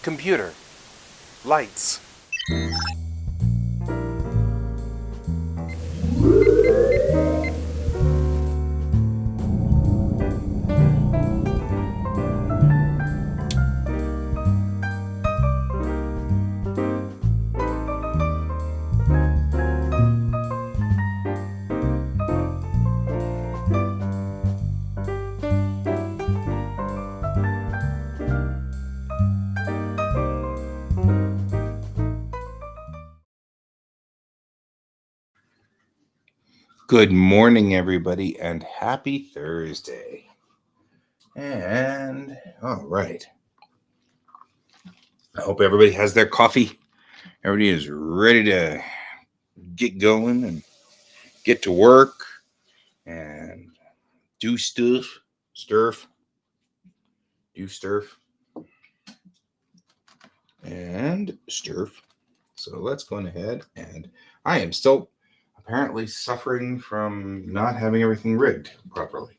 Computer. Lights. Good morning, everybody, and happy Thursday. And all right. I hope everybody has their coffee. Everybody is ready to get going and get to work and do stuff. Do sturf. And sturf. So let's go ahead, and I am still apparently suffering from not having everything rigged properly.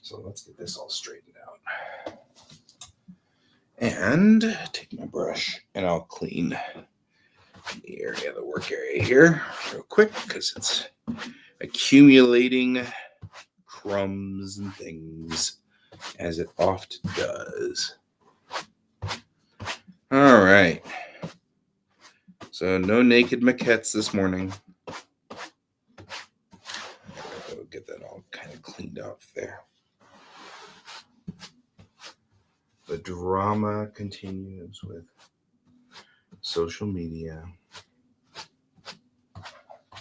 So let's get this all straightened out. And take my brush and I'll clean the area, the work area here real quick because it's accumulating crumbs and things as it oft does. All right. So no naked maquettes this morning. Go get that all kind of cleaned up there. The drama continues with social media.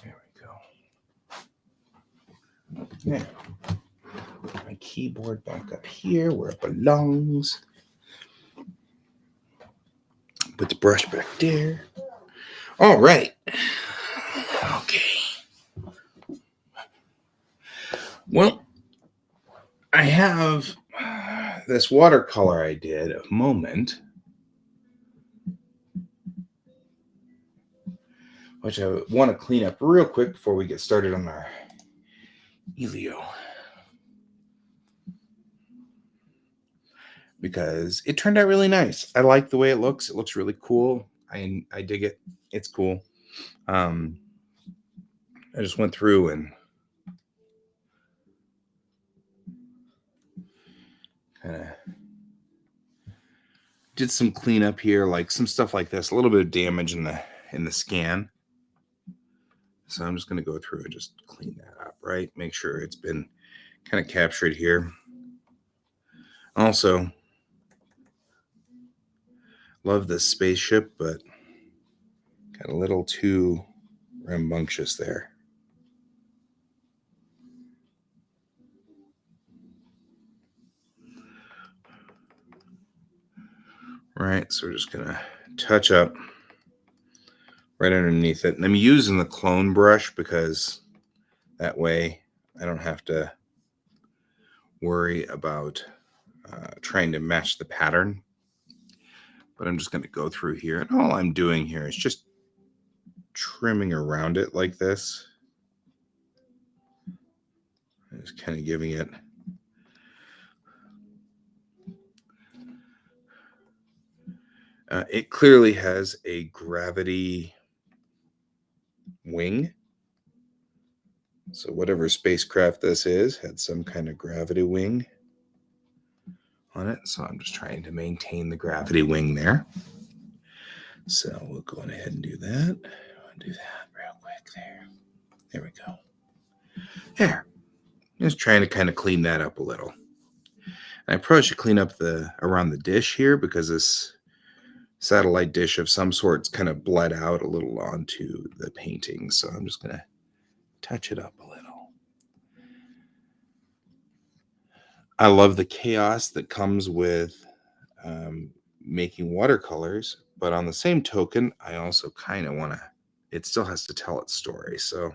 There we go. Now, my keyboard back up here where it belongs. Put the brush back there. All right. Okay. Well, I have this watercolor I did a moment, which I want to clean up real quick before we get started on our Elio. Because it turned out really nice. I like the way it looks. It looks really cool. I dig it. It's cool. I just went through and kind of did some cleanup here, like some stuff like this, a little bit of damage in the scan. So I'm just going to go through and just clean that up, right? Make sure it's been kind of captured here. Also, love this spaceship, but got a little too rambunctious there. Right, so we're just going to touch up right underneath it. And I'm using the clone brush because that way I don't have to worry about trying to match the pattern. But I'm just going to go through here. And all I'm doing here is just trimming around it like this. Just kind of giving it it clearly has a gravity wing. So whatever spacecraft this is had some kind of gravity wing on it. So I'm just trying to maintain the gravity wing there. So we'll go on ahead and do that. I'll do that real quick there. There we go. There. Just trying to kind of clean that up a little. And I probably should clean up around the dish here because this satellite dish of some sort's kind of bled out a little onto the painting. So I'm just going to touch it up a little. I love the chaos that comes with making watercolors, but on the same token, I also kind of want to, it still has to tell its story. So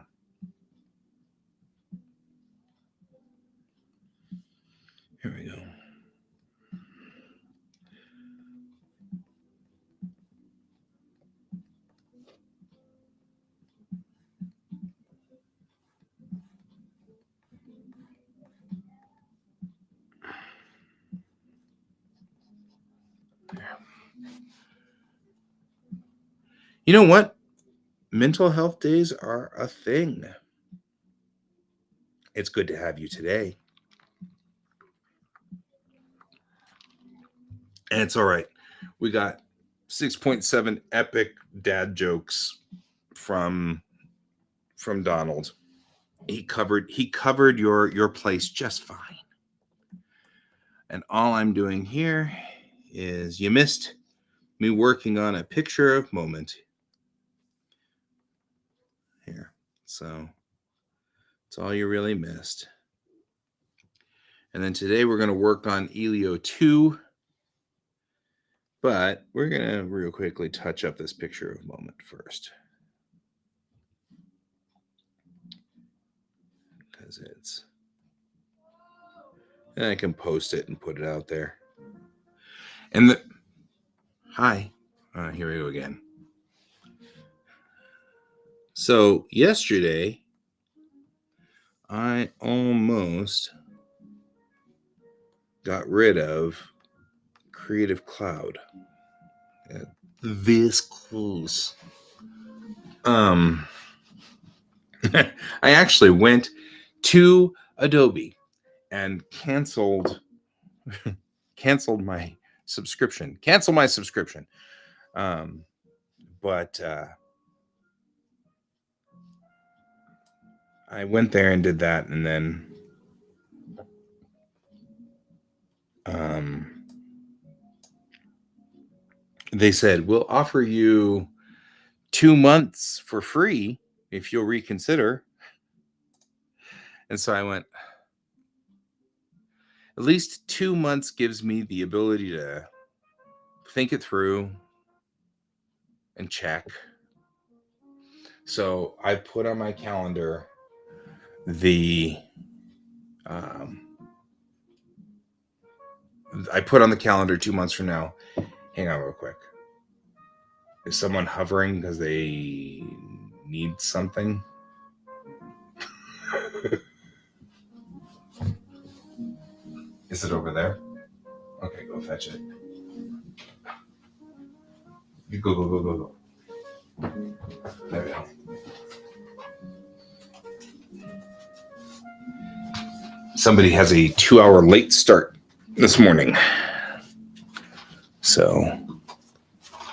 here we go. You know what? Mental health days are a thing. It's good to have you today. And it's all right. We got 6.7 epic dad jokes from Donald. He covered your place just fine. And all I'm doing here is you missed me working on a picture of moment here. So it's all you really missed. And then today we're going to work on Elio 2. But we're going to real quickly touch up this picture of moment first. Because and I can post it and put it out there. And hi, here we go again. So yesterday, I almost got rid of Creative Cloud. This close. I actually went to Adobe and canceled my subscription. Cancel my subscription. But I went there and did that, and then they said, we'll offer you 2 months for free if you'll reconsider. And so I went, at least 2 months gives me the ability to think it through and check. So I put on my calendar I put on the calendar 2 months from now. Hang on real quick. Is someone hovering because they need something? Is it over there? Okay, go fetch it. You go. There we go. Somebody has a 2-hour late start this morning. So,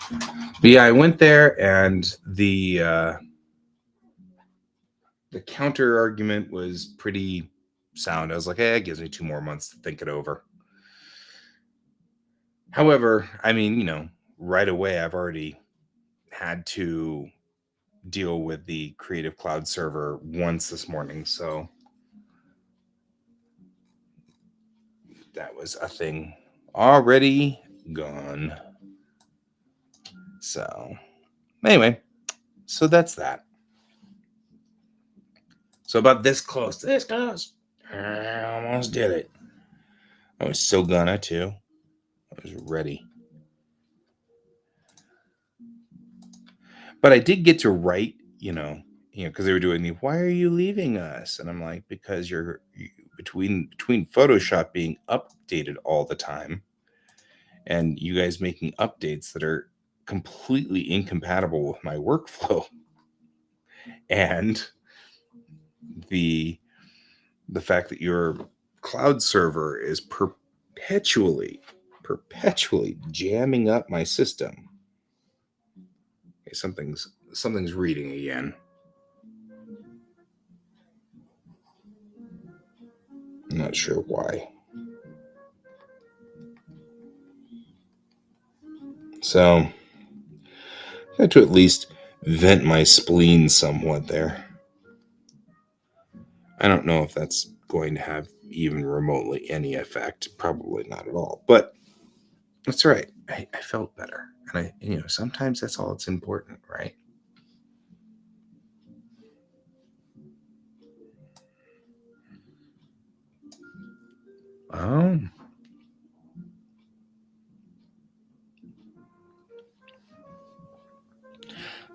but yeah, I went there, and the counter argument was pretty sound. I was like, it gives me 2 more months to think it over. However, I mean, right away, I've already had to deal with the Creative Cloud server once this morning. So that was a thing already gone. So anyway, so that's that. So about this close. I almost did it. I was so gonna too. I was ready. But I did get to write, because they were doing why are you leaving us? And I'm like, because you're between Photoshop being updated all the time and you guys making updates that are completely incompatible with my workflow, and the fact that your cloud server is perpetually jamming up my system. Okay, something's reading again. I'm not sure why. So I had to at least vent my spleen somewhat there. I don't know if that's going to have even remotely any effect. Probably not at all. But that's all right. I felt better. And sometimes that's all that's important, right? Oh.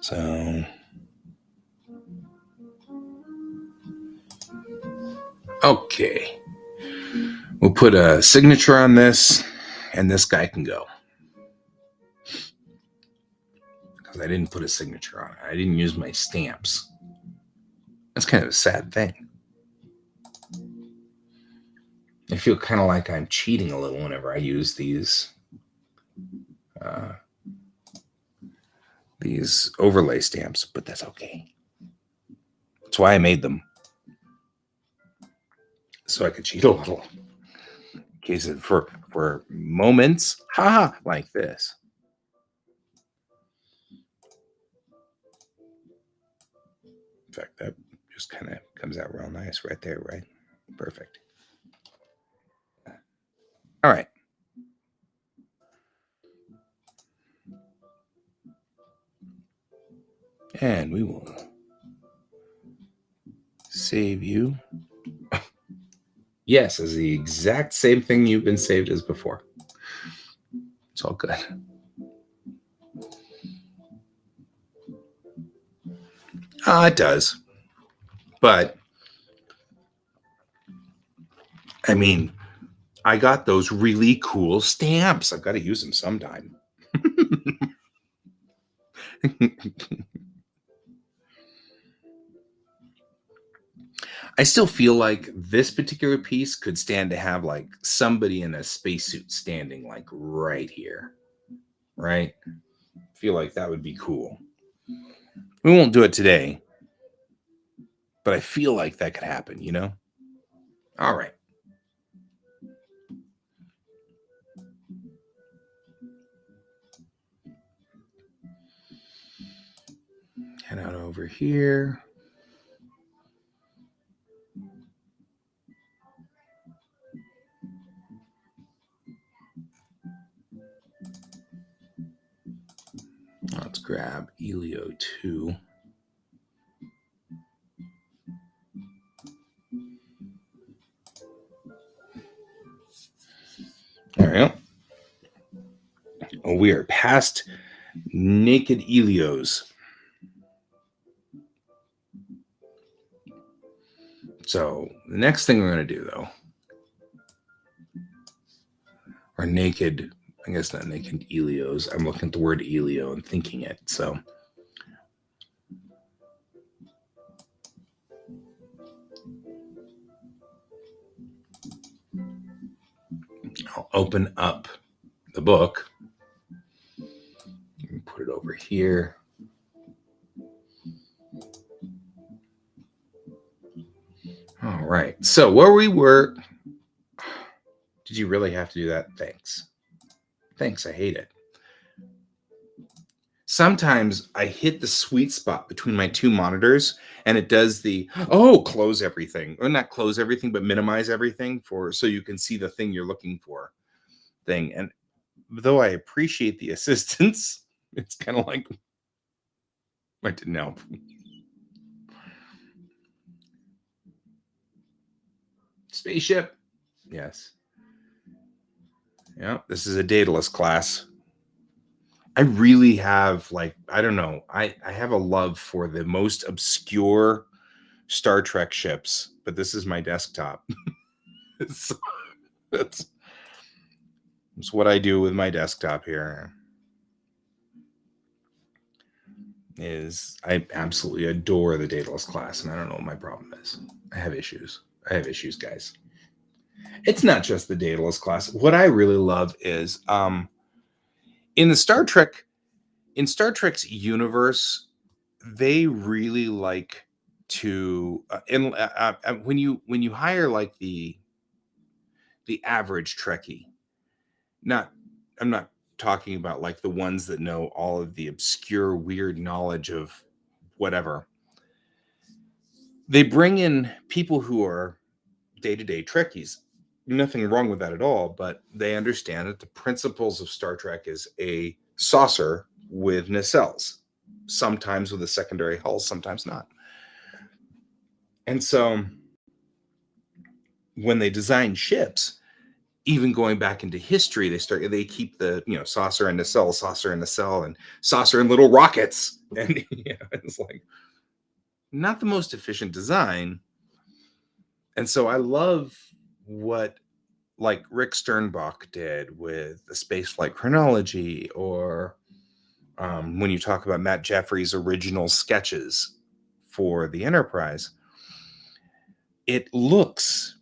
So okay. We'll put a signature on this, and this guy can go. because I didn't put a signature on it. I didn't use my stamps. That's kind of a sad thing. I feel kind of like I'm cheating a little whenever I use these overlay stamps, but that's okay. That's why I made them, so I could cheat a little. In case of, for moments, like this. In fact, that just kind of comes out real nice right there, right? Perfect. All right. And we will save you. Yes, is the exact same thing you've been saved as before. It's all good. It does. But, I mean, I got those really cool stamps. I've got to use them sometime. I still feel like this particular piece could stand to have like somebody in a spacesuit standing like right here, right? I feel like that would be cool. We won't do it today, but I feel like that could happen, you know? All right. Head out over here. Let's grab Elio 2. There we go. Oh, we are past naked Elios. So the next thing we're going to do, though, are naked, I guess not naked Elios. I'm looking at the word Elio and thinking it. So I'll open up the book and put it over here. All right. So where we were, did you really have to do that? Thanks. Thanks. I hate it. Sometimes I hit the sweet spot between my two monitors and it does the, close everything, or not close everything, but minimize everything so you can see the thing you're looking for thing. And though I appreciate the assistance, it's kind of like, I didn't help. Spaceship. Yes. Yeah, this is a Daedalus class. I really have I don't know. I have a love for the most obscure Star Trek ships, but this is my desktop. That's what I do with my desktop here. Is I absolutely adore the Daedalus class, and I don't know what my problem is. I have issues, guys. It's not just the Daedalus class. What I really love is in Star Trek's universe, they really like to when you hire like the average Trekkie, I'm not talking about like the ones that know all of the obscure weird knowledge of whatever. They bring in people who are day-to-day Trekkies. Nothing wrong with that at all, but they understand that the principles of Star Trek is a saucer with nacelles, sometimes with a secondary hull, sometimes not. And so when they design ships, even going back into history, they keep the saucer and nacelle, and saucer and little rockets, and it's like not the most efficient design. And so I love what like Rick Sternbach did with the spaceflight chronology, or when you talk about Matt Jeffries' original sketches for the Enterprise, it looks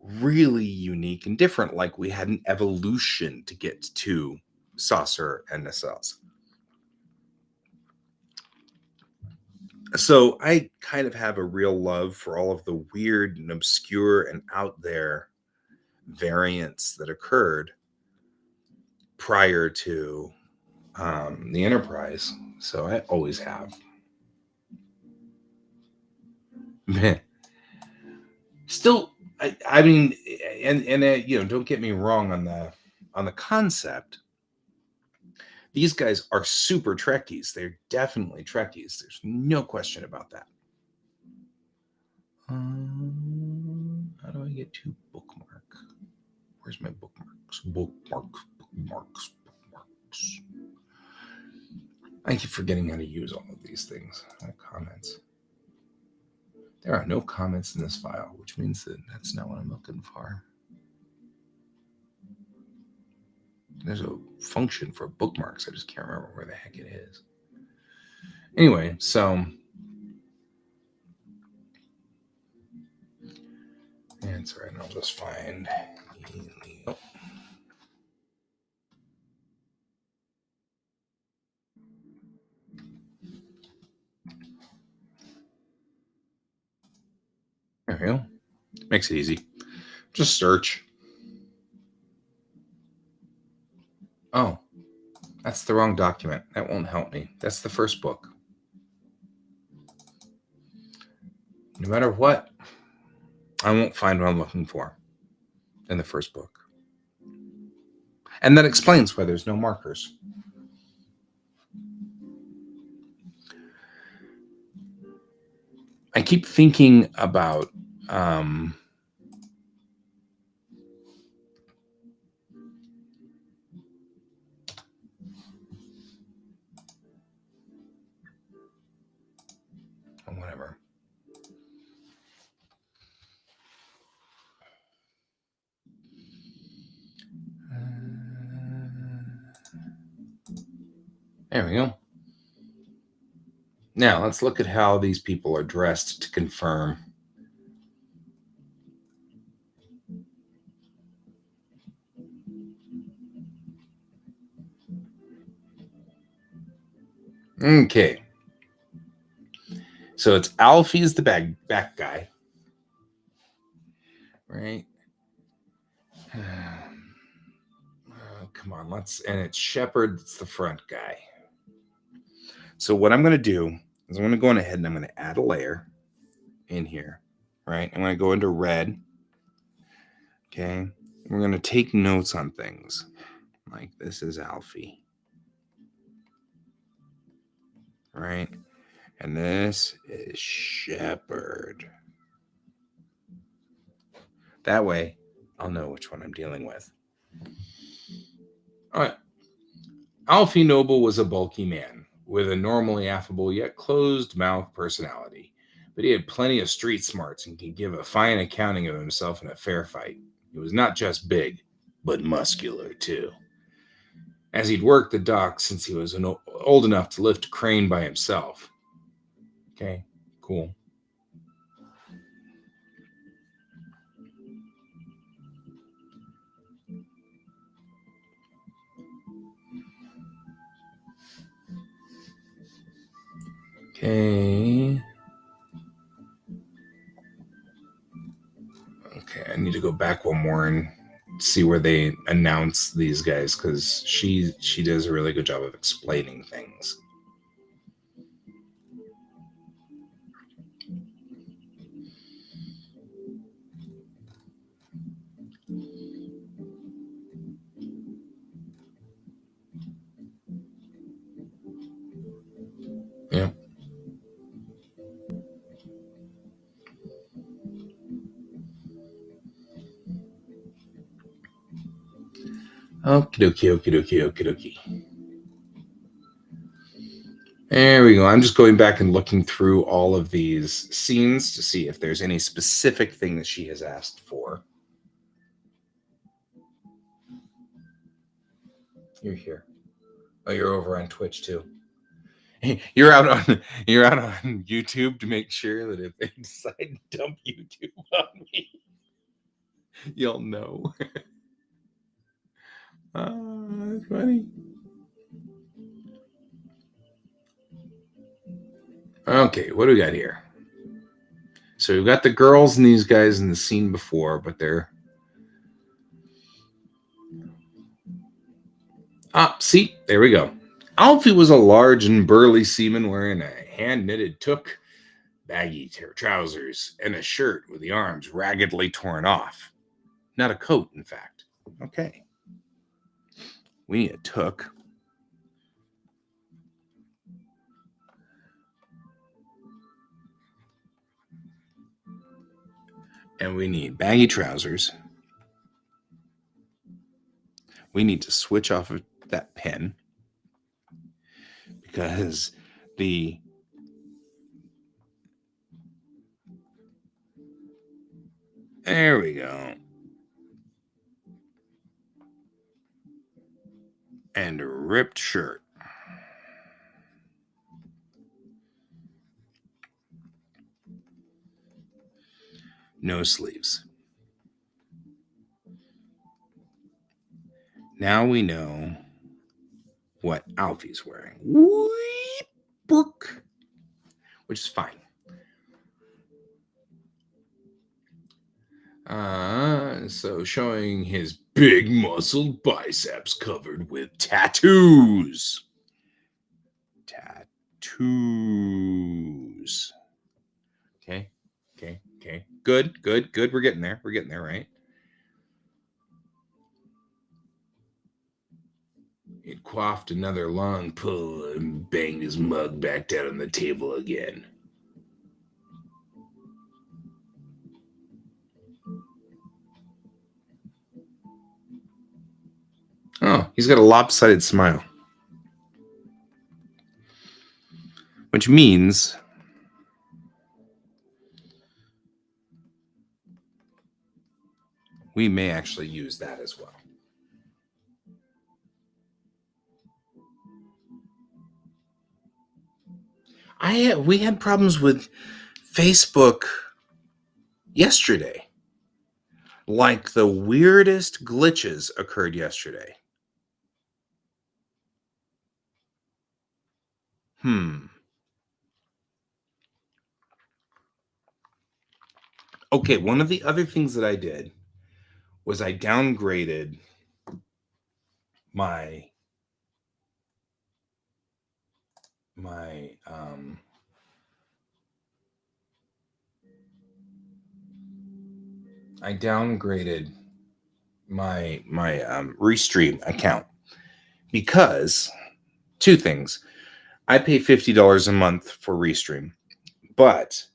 really unique and different, like we had an evolution to get to saucer and nacelles. So I kind of have a real love for all of the weird and obscure and out there variants that occurred prior to the Enterprise. So I always have. Still, I mean, and don't get me wrong on the concept. These guys are super Trekkies. They're definitely Trekkies. There's no question about that. How do I get to bookmark? Where's my bookmarks? Bookmarks. I keep forgetting how to use all of these things. Comments. There are no comments in this file, which means that that's not what I'm looking for. There's a function for bookmarks. I just can't remember where the heck it is. Anyway, so answer and I'll just find. Oh. There we go. Makes it easy. Just search. Oh, that's the wrong document. That won't help me. That's the first book. No matter what, I won't find what I'm looking for in the first book. And that explains why there's no markers. I keep thinking about whatever. There we go. Now let's look at how these people are dressed to confirm. Okay. So it's Alfie's the back guy. Right? Come on, and it's Shepard that's the front guy. So what I'm going to do is I'm going to go on ahead and I'm going to add a layer in here, right? I'm going to go into red. Okay. We're going to take notes on things. Like this is Alfie. Right? And this is Shepard. That way, I'll know which one I'm dealing with. All right. Alfie Noble was a bulky man with a normally affable yet closed-mouth personality, but he had plenty of street smarts and could give a fine accounting of himself in a fair fight. He was not just big, but muscular too. As he'd worked the dock since he was old enough to lift a crane by himself. Okay, cool. Okay. Okay, I need to go back one more and see where they announce these guys because she does a really good job of explaining things. Yeah. Okie dokie. There we go. I'm just going back and looking through all of these scenes to see if there's any specific thing that she has asked for. You're here. Oh, you're over on Twitch too. you're out on YouTube to make sure that if they decide to dump YouTube on me, you'll know. That's funny. Okay, what do we got here? So we've got the girls and these guys in the scene before, but they're see, there we go. Alfie was a large and burly seaman wearing a hand-knitted toque, baggy trousers, and a shirt with the arms raggedly torn off. Not a coat, in fact. Okay. We need a toque. And we need baggy trousers. We need to switch off of that pen because there we go. And a ripped shirt. No sleeves. Now we know what Alfie's wearing. Which is fine. So showing his big muscled biceps covered with tattoos. Tattoos. Okay. Good. We're getting there. Right? It quaffed another long pull and banged his mug back down on the table again. Oh, he's got a lopsided smile. Which means we may actually use that as well. We had problems with Facebook yesterday. Like the weirdest glitches occurred yesterday. Okay, one of the other things that I did was I downgraded my Restream account because two things. I pay $50 a month for Restream, but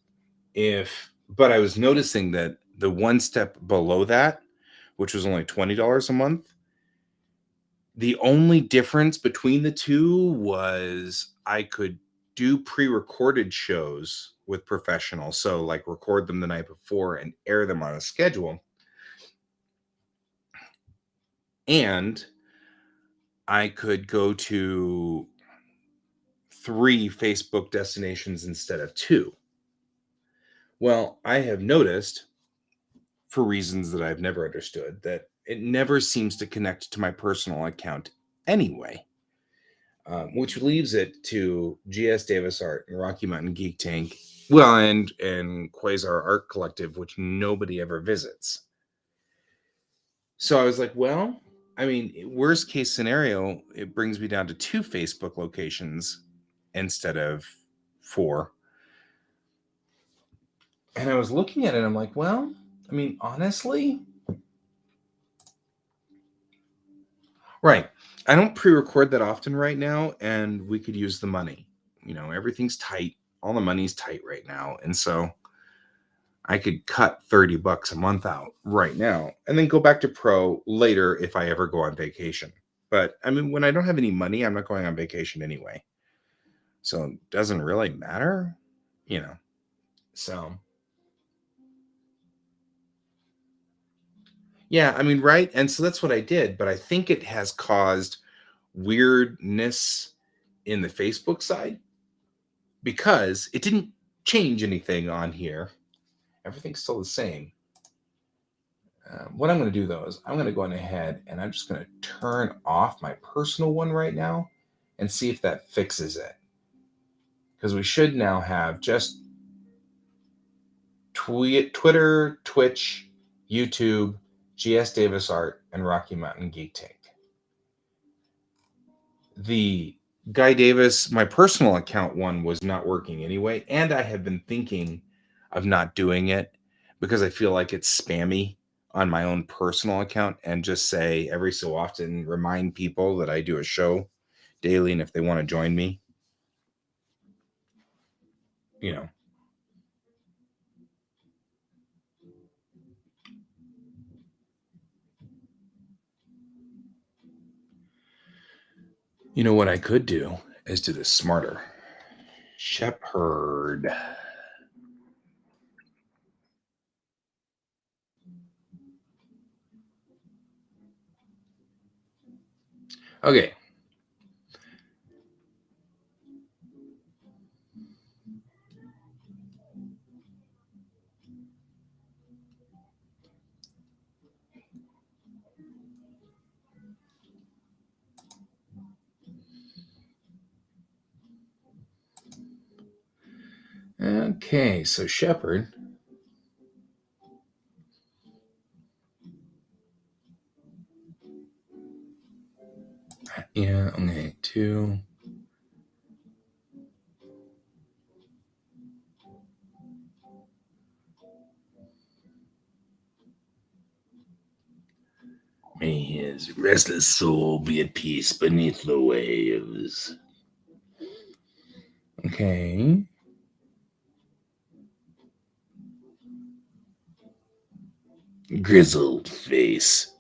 I was noticing that the one step below that, which was only $20 a month, the only difference between the two was I could do pre-recorded shows with professionals. So like record them the night before and air them on a schedule. And I could go to 3 Facebook destinations instead of 2. Well, I have noticed, for reasons that I've never understood, that it never seems to connect to my personal account anyway. Which leaves it to GS Davis Art and Rocky Mountain Geek Tank, well, and Quasar Art Collective, which nobody ever visits. So I was like, well, I mean, worst case scenario, it brings me down to 2 Facebook locations instead of 4. And I was looking at it, I'm like, well, I mean, honestly, right. I don't pre-record that often right now, and we could use the money. Everything's tight. All the money's tight right now. And so I could cut $30 a month out right now and then go back to pro later if I ever go on vacation. But I mean, when I don't have any money, I'm not going on vacation anyway. So it doesn't really matter, So yeah, I mean, right. And so that's what I did. But I think it has caused weirdness in the Facebook side. because it didn't change anything on here. Everything's still the same. What I'm going to do though is I'm going to go on ahead and I'm just going to turn off my personal one right now and see if that fixes it. Because we should now have just Twitter, Twitch, YouTube, GS Davis Art, and Rocky Mountain Geek Tank. The Guy Davis, my personal account one, was not working anyway, and I have been thinking of not doing it because I feel like it's spammy on my own personal account, and just say every so often remind people that I do a show daily, and if they want to join me, you know. You know what I could do is do this smarter. Shepherd. Okay. Okay, so Shepherd. Yeah, okay, 2. May his restless soul be at peace beneath the waves. Okay. Grizzled face.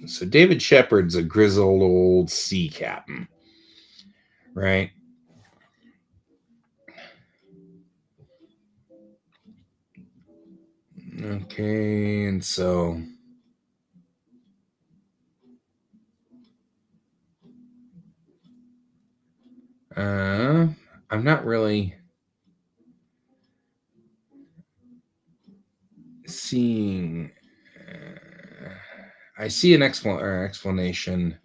So David Shepard's a grizzled old sea captain, right? Okay, and so I'm not really seeing. I see an explanation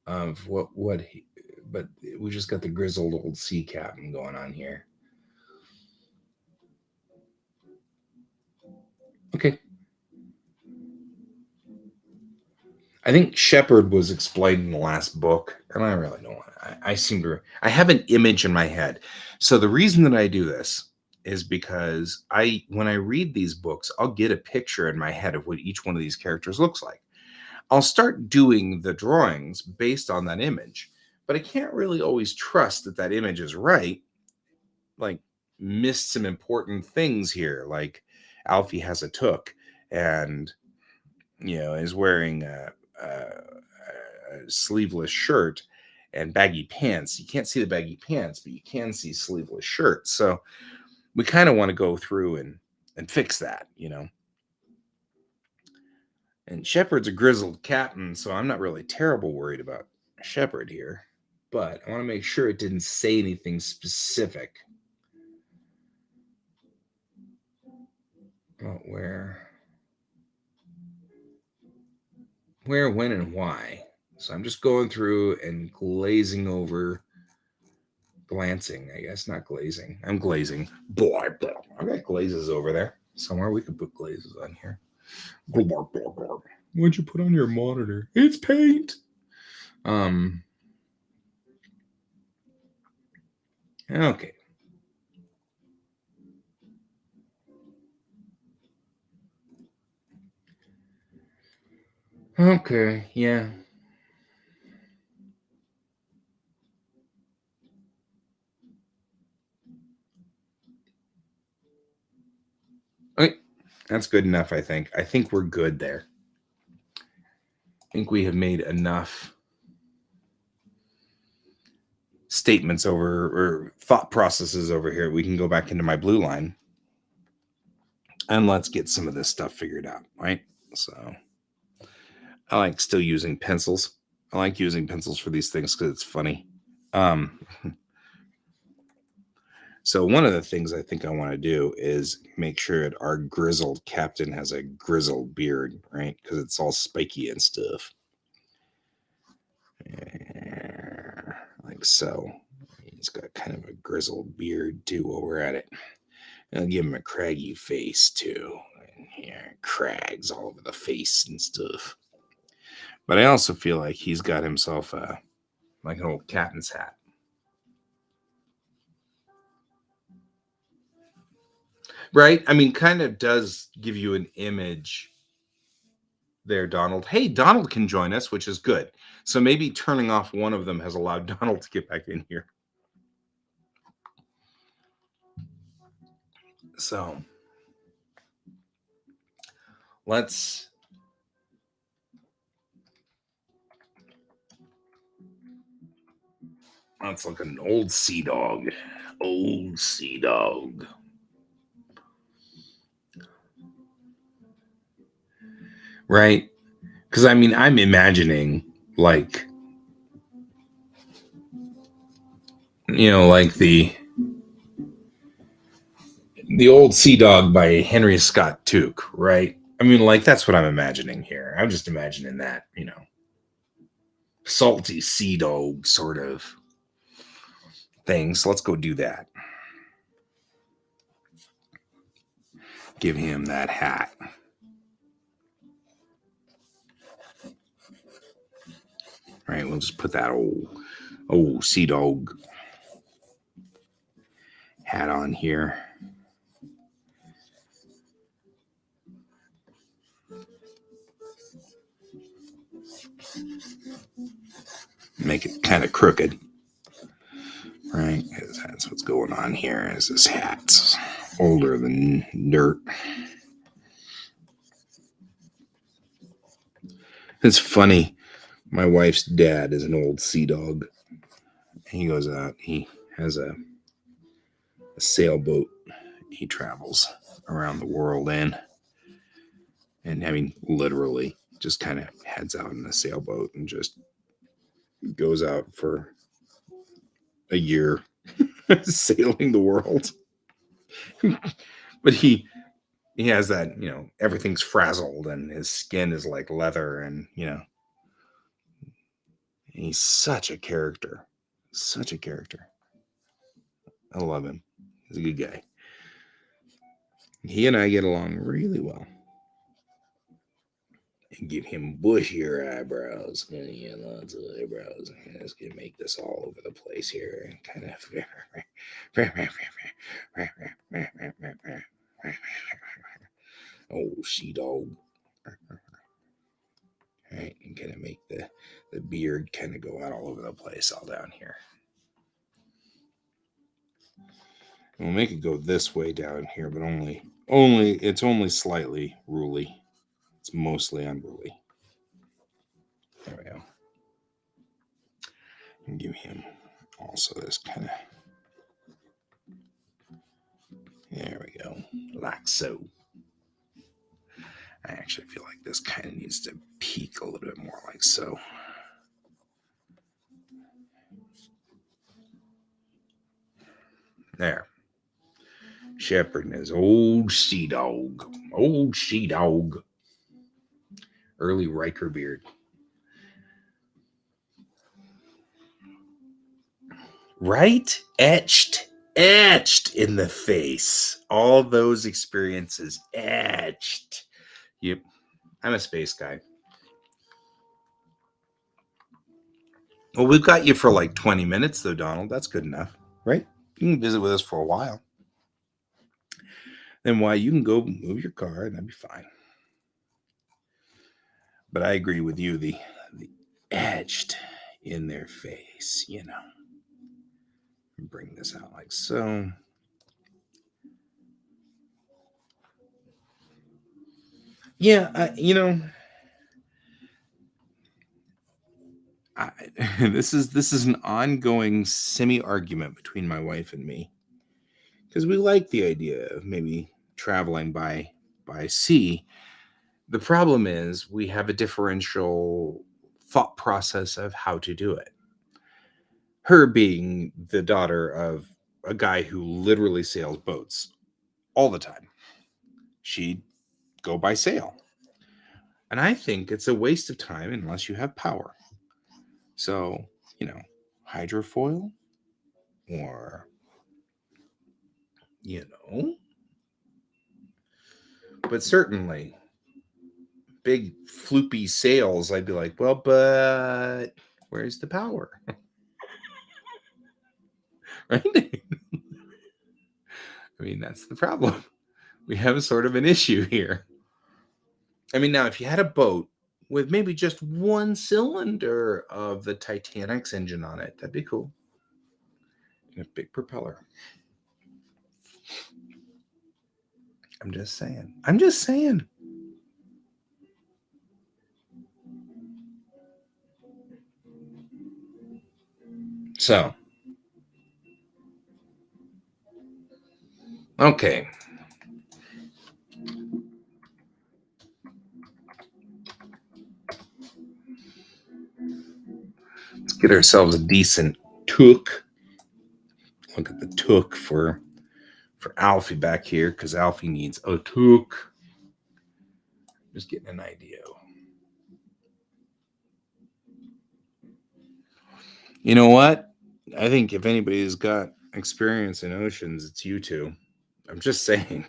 of what he, but we just got the grizzled old sea captain going on here. Okay. I think Shepard was explained in the last book, and I really don't want to. I seem to. I have an image in my head. So the reason that I do this is because when I read these books, I'll get a picture in my head of what each one of these characters looks like. I'll start doing the drawings based on that image, but I can't really always trust that that image is right. Like, missed some important things here. Like, Alfie has a took, and is wearing a sleeveless shirt and baggy pants. You can't see the baggy pants, but you can see sleeveless shirts. So we kind of want to go through and fix that. And Shepard's a grizzled captain, so I'm not really terrible worried about Shepard here. But I want to make sure it didn't say anything specific. Oh, where, when, and why. So I'm just going through and glancing, I guess, not glazing. I'm glazing. Boy, I got glazes over there somewhere. We could put glazes on here. What'd you put on your monitor? It's paint. Okay. Okay, yeah. Okay, that's good enough, I think. I think we're good there. I think we have made enough statements or thought processes over here. We can go back into my blue line and let's get some of this stuff figured out, right? So I like still using pencils. I like using pencils for these things because it's funny. So one of the things I think I want to do is make sure that our grizzled captain has a grizzled beard, right? Because it's all spiky and stuff. Like so. He's got kind of a grizzled beard too while we're at it. And I'll give him a craggy face too. And yeah, crags all over the face and stuff. But I also feel like he's got himself like an old captain's hat. Right? I mean, kind of does give you an image there, Donald. Hey, Donald can join us, which is good. So maybe turning off one of them has allowed Donald to get back in here. So let's look at an old sea dog. Old sea dog. Right? Because I mean, I'm imagining like, you know, like the old sea dog by Henry Scott Tuke, right? I mean, like that's what I'm imagining here. I'm just imagining that, you know, salty sea dog sort of thing. So let's go do that. Give him that hat. All right, we'll just put that old sea dog hat on here. Make it kind of crooked. Right? Because that's what's going on here is this hat's older than dirt. It's funny. My wife's dad is an old sea dog. He goes out, he has a sailboat he travels around the world in. And I mean, literally, just kind of heads out in a sailboat and just goes out for a year sailing the world. But he has that, you know, everything's frazzled and his skin is like leather, and you know, he's such a character. Such a character. I love him. He's a good guy. He and I get along really well. And give him bushier eyebrows. Yeah, lots of eyebrows. Let's get make this all over the place here and kind of. Oh, she dog. Right, and kind of make the beard kind of go out all over the place, all down here. We'll make it go this way down here, but it's only slightly ruly. It's mostly unruly. There we go. And give him also this kind of. There we go. Like so. I actually feel like this kind of needs to peak a little bit more, like so. There. Shepherd and his old sea dog. Old sea dog. Early Riker beard. Right? Etched in the face. All those experiences etched. Yep. I'm a space guy. Well, we've got you for like 20 minutes, though, Donald. That's good enough, right? You can visit with us for a while. Then why you can go move your car and that'd be fine. But I agree with you. The etched in their face, you know. Bring this out like so. Yeah, you know, this is an ongoing semi argument between my wife and me, because we like the idea of maybe traveling by sea. The problem is we have a differential thought process of how to do it. Her being the daughter of a guy who literally sails boats all the time. She'd go by sail. And I think it's a waste of time unless you have power. So, hydrofoil or, but certainly big floopy sails, I'd be like, well, but where's the power? Right? I mean, that's the problem. We have sort of an issue here. I mean, now, if you had a boat with maybe just one cylinder of the Titanic's engine on it, that'd be cool. And a big propeller. I'm just saying. So, okay. Let's get ourselves a decent took. Look at the took for Alfie back here, because Alfie needs a took. Just getting an idea. You know what? I think if anybody's got experience in oceans, it's you two. I'm just saying.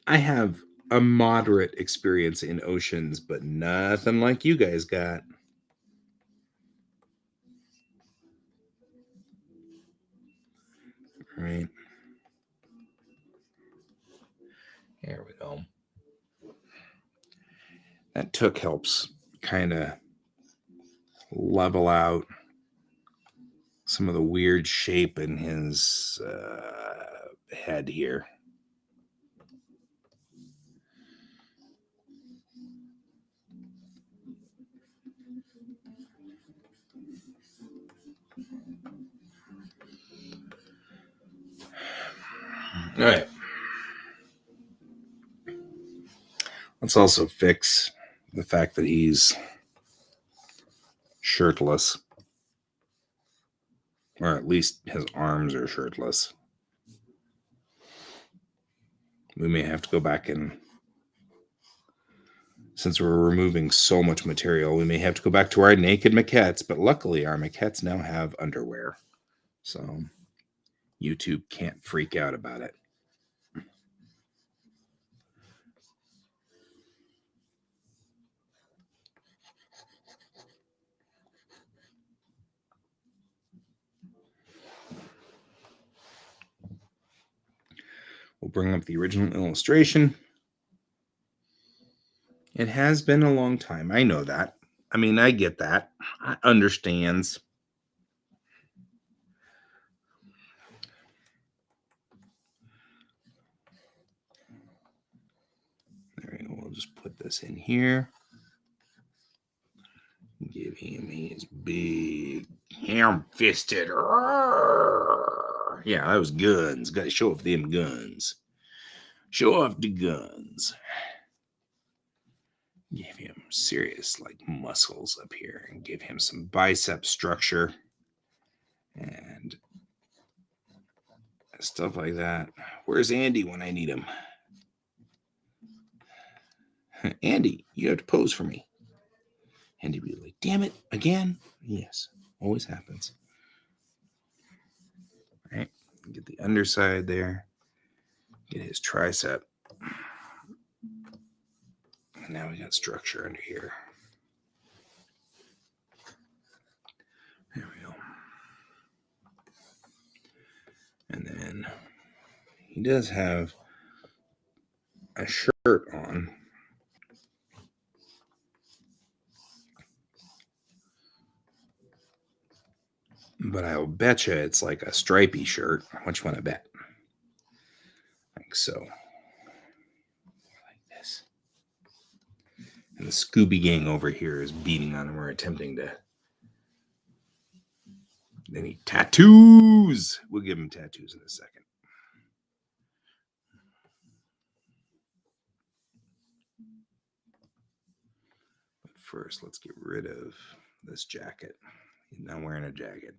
I have a moderate experience in oceans, but nothing like you guys got. Right. Here we go. That took helps kind of level out some of the weird shape in his head here. All right. Let's also fix the fact that he's shirtless. Or at least his arms are shirtless. We may have to go back and, since we're removing so much material, we may have to go back to our naked maquettes, but luckily our maquettes now have underwear. So YouTube can't freak out about it. We'll bring up the original illustration. It has been a long time. I know that. I mean, I get that. I understands. There we go. We'll just put this in here. Give him his big ham-fisted. Yeah, that was guns. Got to show off them guns. Show off the guns. Give him serious muscles up here and give him some bicep structure and stuff like that. Where's Andy when I need him? Andy, you have to pose for me. Andy be like, damn it, again? Yes, always happens. All right, get the underside there. Get his tricep. And now we got structure under here. There we go. And then he does have a shirt on. But I'll bet you it's like a stripy shirt. Which one I bet? Like so. Like this. And the Scooby Gang over here is beating on him or attempting to. They need tattoos. We'll give him tattoos in a second. first, let's get rid of this jacket. He's not wearing a jacket.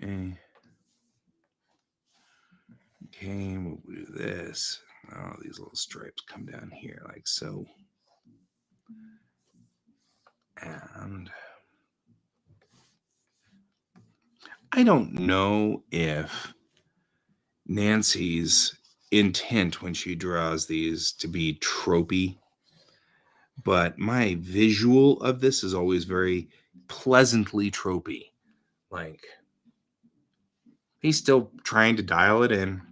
Okay, we'll do this. Oh, these little stripes come down here like so. And I don't know if Nancy's intent when she draws these to be tropey, but my visual of this is always very pleasantly tropey. Like, he's still trying to dial it in.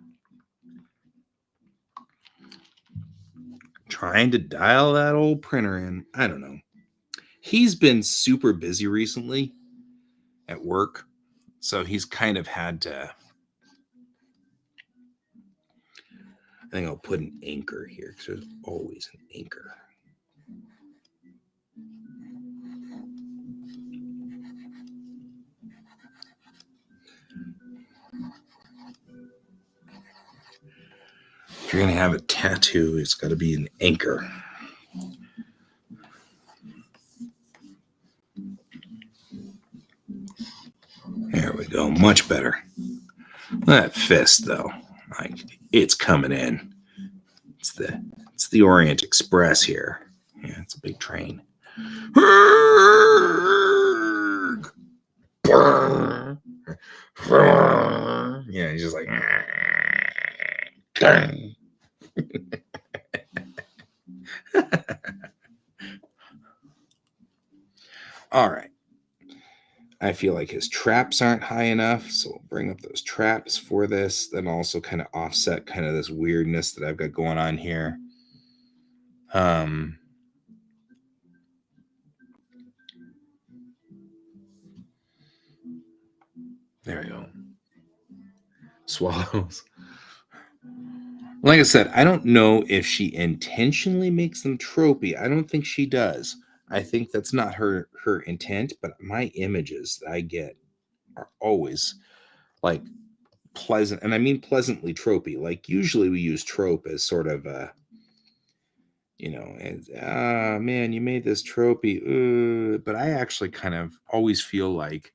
Trying to dial that old printer in. I don't know. He's been super busy recently at work, so he's kind of had to. I think I'll put an anchor here because there's always an anchor. If you're going to have a tattoo, it's got to be an anchor. There we go. Much better. That fist, though, like, it's coming in. It's the Orient Express here. Yeah, it's a big train. Yeah, he's just like. All right. I feel like his traps aren't high enough, so we'll bring up those traps for this. Then also kind of offset kind of this weirdness that I've got going on here. There we go. Swallows. Like I said, I don't know if she intentionally makes them tropey. I don't think she does. I think that's not her intent, but my images that I get are always like pleasant, and I mean pleasantly tropey. Like, usually we use trope as sort of a, and man, you made this tropey. But I actually kind of always feel like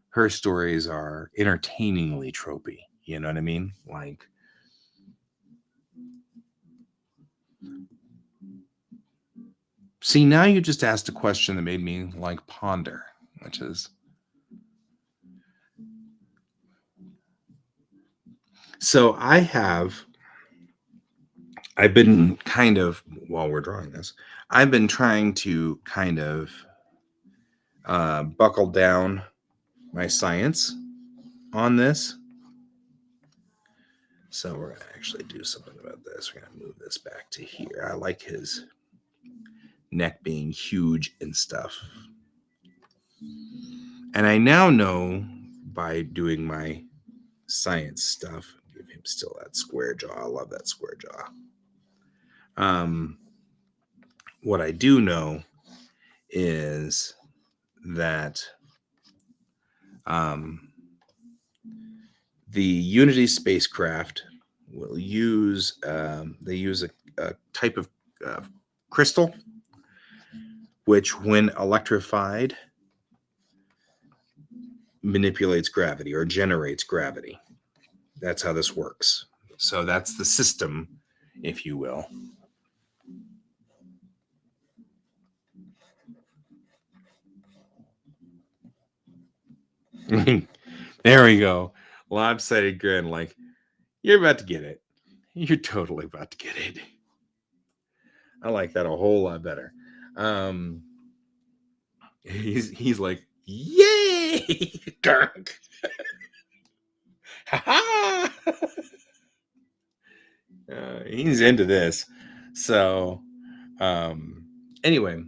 her stories are entertainingly tropey. You know what I mean? Like, see, now you just asked a question that made me like ponder, which is, so I've been kind of, while we're drawing this, I've been trying to kind of buckle down my science on this. So we're going to actually do something about this. We're going to move this back to here. I like his neck being huge and stuff. And I now know by doing my science stuff, give him still that square jaw. I love that square jaw. What I do know is that the Unity spacecraft will use they use a type of crystal, which, when electrified, manipulates gravity or generates gravity. That's how this works. So that's the system, if you will. There we go. Lopsided grin, like, you're about to get it. You're totally about to get it. I like that a whole lot better. He's like, yay! Dark. He's into this. So anyway,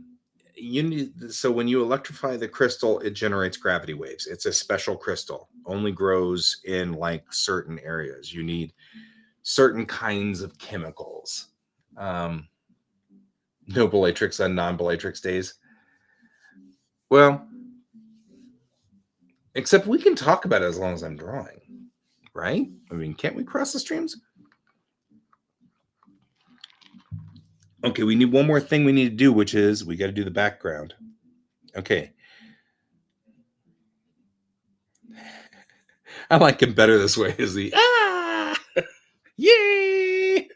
so when you electrify the crystal, it generates gravity waves. It's a special crystal, only grows in like certain areas. You need certain kinds of chemicals. No Bellatrix on non-Bellatrix days. Well, except we can talk about it as long as I'm drawing, right? I mean, can't we cross the streams? Okay, we need one more thing we need to do, which is we got to do the background. Okay. I like him better this way. Is the yay?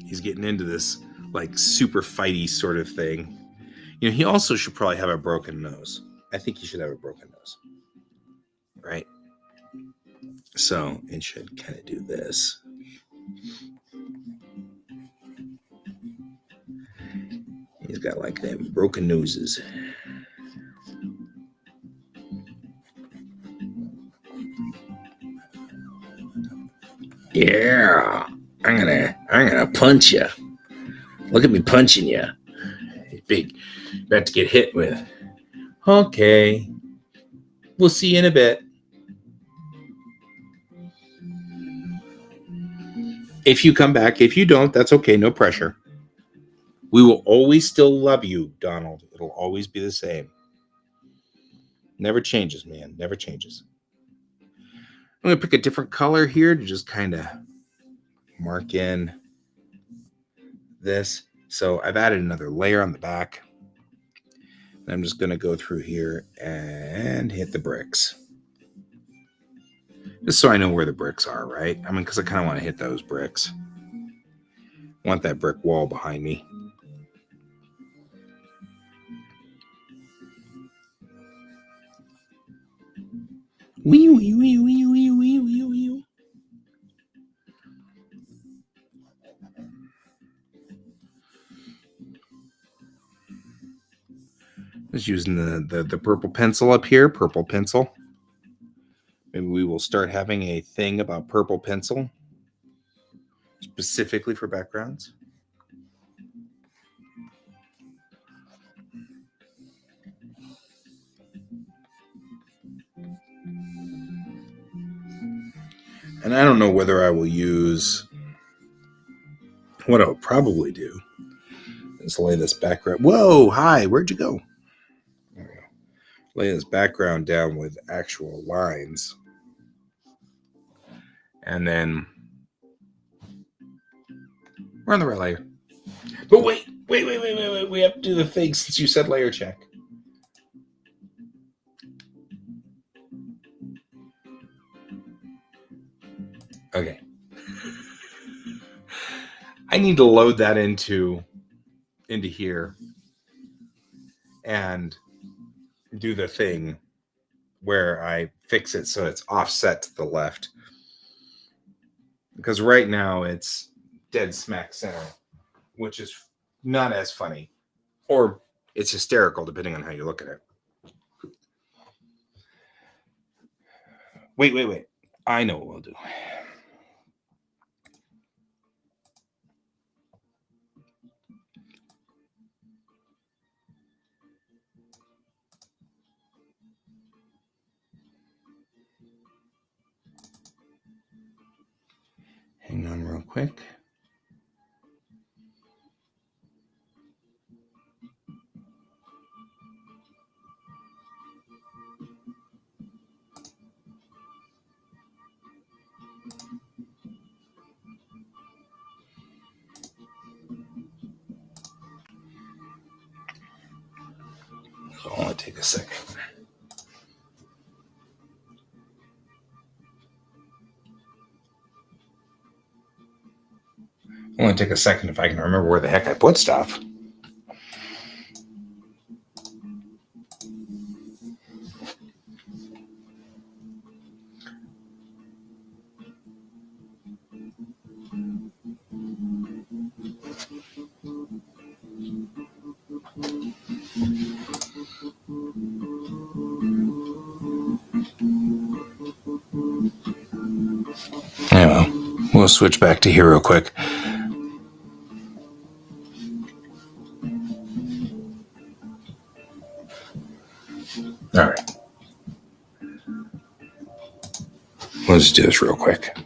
He's getting into this like super fighty sort of thing. You know, he also should probably have a broken nose. I think he should have a broken nose. Right? So it should kind of do this. He's got like them broken noses. Yeah, I'm gonna punch you. Look at me punching you. Big, about to get hit with. Okay, we'll see you in a bit. If you come back, if you don't, that's okay. No pressure. We will always still love you, Donald. It'll always be the same. Never changes, man. Never changes. I'm gonna pick a different color here to just kind of mark in this. So I've added another layer on the back. And I'm just gonna go through here and hit the bricks. Just so I know where the bricks are, right? I mean, because I kind of want to hit those bricks. I want that brick wall behind me. Wee, wee, wee, wee, wee, wee, wee, wee. Just using the purple pencil up here, purple pencil. Maybe we will start having a thing about purple pencil specifically for backgrounds. And I don't know whether I will use, what I'll probably do is lay this background. Whoa, hi, where'd you go? There we go. Lay this background down with actual lines. And then we're on the right layer. But wait. We have to do the thing since you said layer check. Okay. I need to load that into here and do the thing where I fix it so it's offset to the left. Because right now it's dead smack center, which is not as funny. Or it's hysterical depending on how you look at it. Wait. I know what we'll do. Hang on real quick. So I'll only take a second. Only take a second if I can remember where the heck I put stuff. Anyway, we'll switch back to here real quick. All right. Let's do this real quick.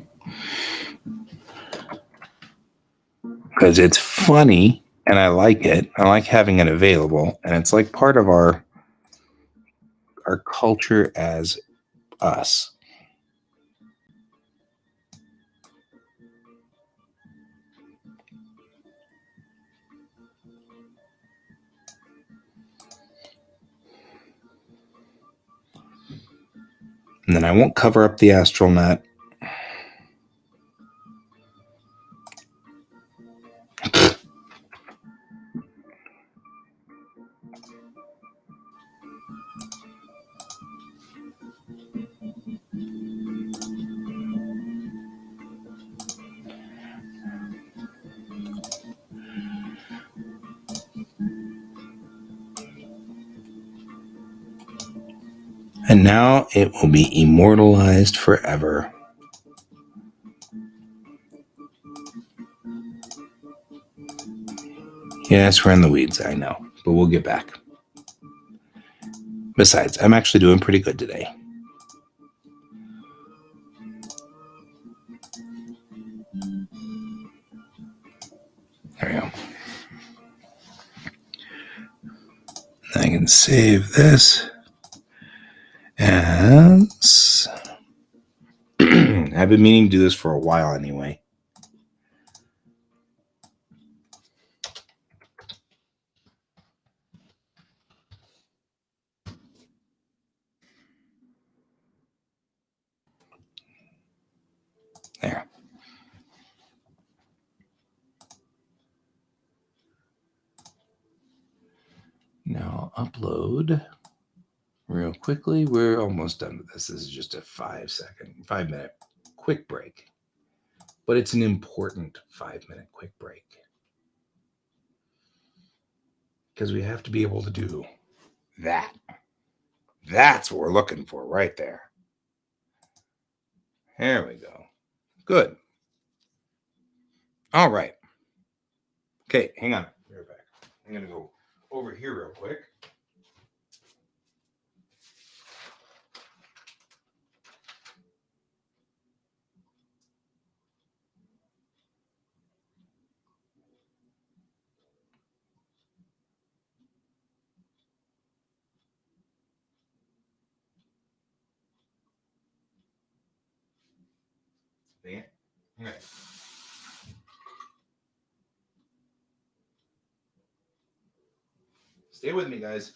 Because it's funny and I like it. I like having it available. And it's like part of our culture as us. And then I won't cover up the astronaut. And now it will be immortalized forever. Yes, we're in the weeds, I know, but we'll get back. Besides, I'm actually doing pretty good today. There we go. I can save this as... I've been meaning to do this for a while anyway. There. Now upload real quickly. We're almost done with this. This is just a 5-minute quick break. But it's an important 5-minute quick break. Because we have to be able to do that. That's what we're looking for right there. There we go. Good. All right. Okay, hang on. Be right back. I'm going to go over here real quick. Okay. Stay with me, guys.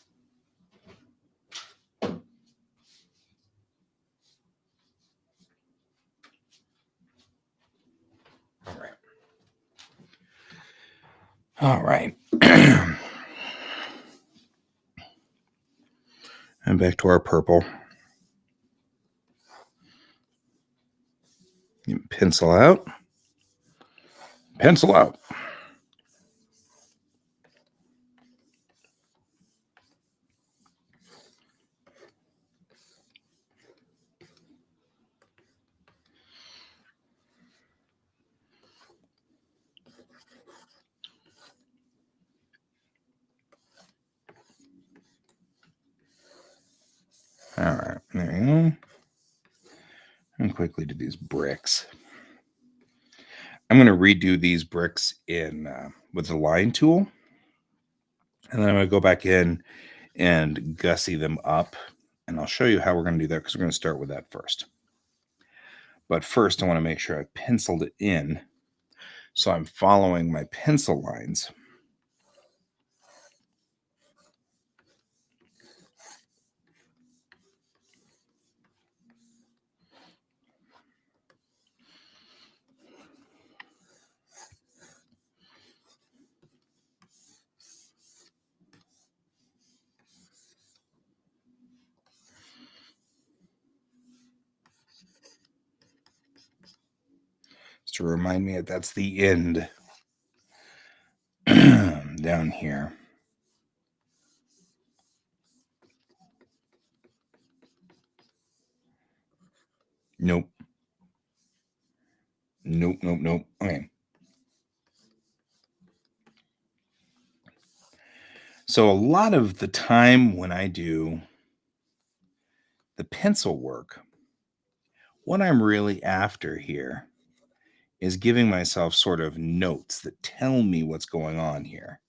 All right. And back to our purple. Pencil out. Pencil out. All right, there you go. And quickly do these bricks. I'm going to redo these bricks in with the line tool. And then I'm going to go back in and gussy them up. And I'll show you how we're going to do that because we're going to start with that first. But first, I want to make sure I've penciled it in. So I'm following my pencil lines. To remind me that that's the end down here. Nope. Nope. Okay. So a lot of the time when I do the pencil work, what I'm really after here is giving myself sort of notes that tell me what's going on here,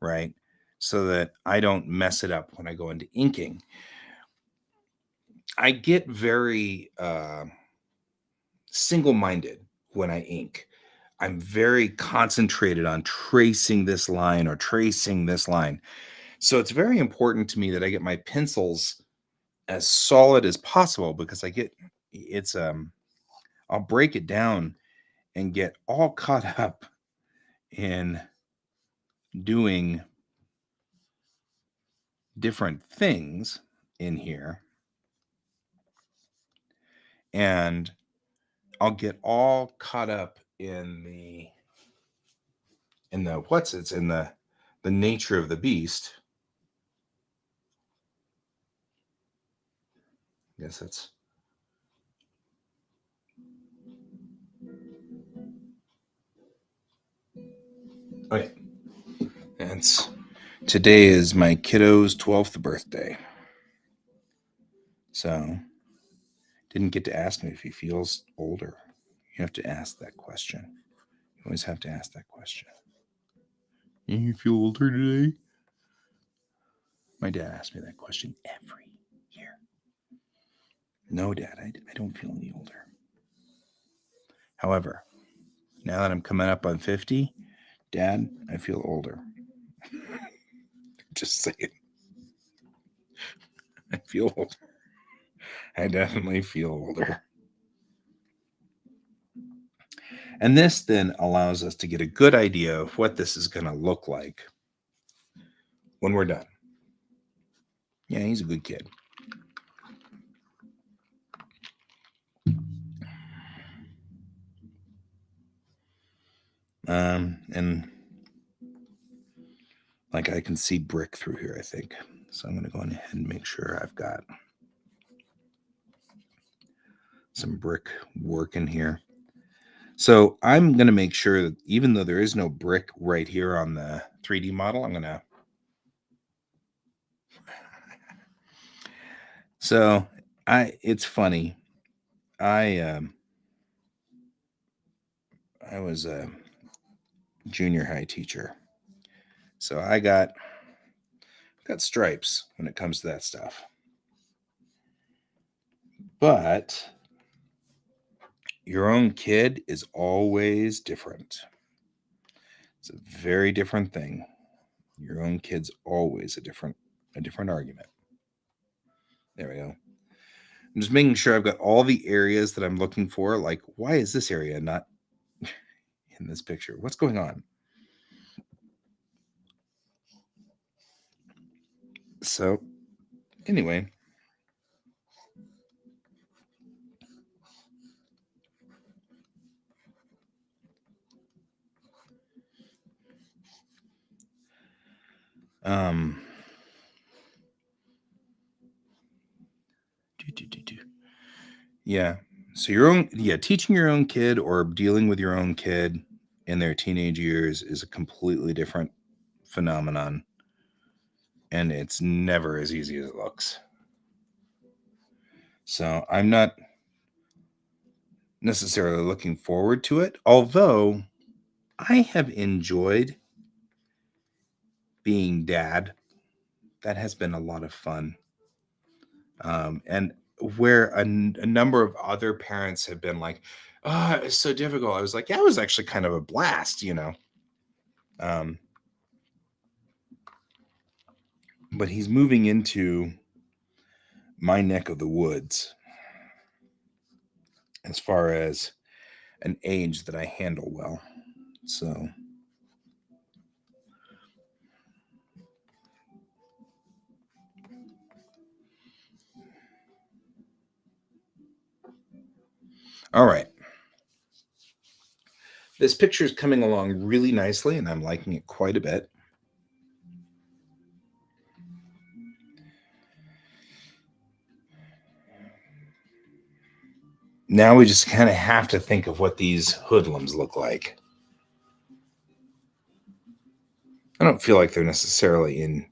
right? So that I don't mess it up when I go into inking. I get very single-minded when I ink. I'm very concentrated on tracing this line or tracing this line. So it's very important to me that I get my pencils as solid as possible because I'll break it down and get all caught up in doing different things in here, and I'll get all caught up in the nature of the beast. I guess that's okay. Today is my kiddo's 12th birthday. So didn't get to ask him if he feels older. You have to ask that question. You always have to ask that question. You feel older today? My dad asked me that question every year. No, Dad, I don't feel any older. However, now that I'm coming up on 50, Dad, I feel older. Just saying. I feel older. I definitely feel older. And this then allows us to get a good idea of what this is going to look like when we're done. Yeah, he's a good kid. And like I can see brick through here, I think. So I'm going to go ahead and make sure I've got some brick work in here. So I'm going to make sure that even though there is no brick right here on the 3D model, I'm going to. So it's funny. I was a junior high teacher. So I got stripes when it comes to that stuff. But your own kid is always different. It's a very different thing. Your own kid's always a different argument. There we go. I'm just making sure I've got all the areas that I'm looking for. Like, why is this area not in this picture? What's going on? So, anyway. Yeah. So teaching your own kid or dealing with your own kid in their teenage years is a completely different phenomenon. And it's never as easy as it looks. So I'm not necessarily looking forward to it, although I have enjoyed being dad. That has been a lot of fun. And where a number of other parents have been like, oh, it's so difficult. I was like, yeah, it was actually kind of a blast, But he's moving into my neck of the woods as far as an age that I handle well. So all right. This picture is coming along really nicely, and I'm liking it quite a bit. Now we just kind of have to think of what these hoodlums look like. I don't feel like they're necessarily in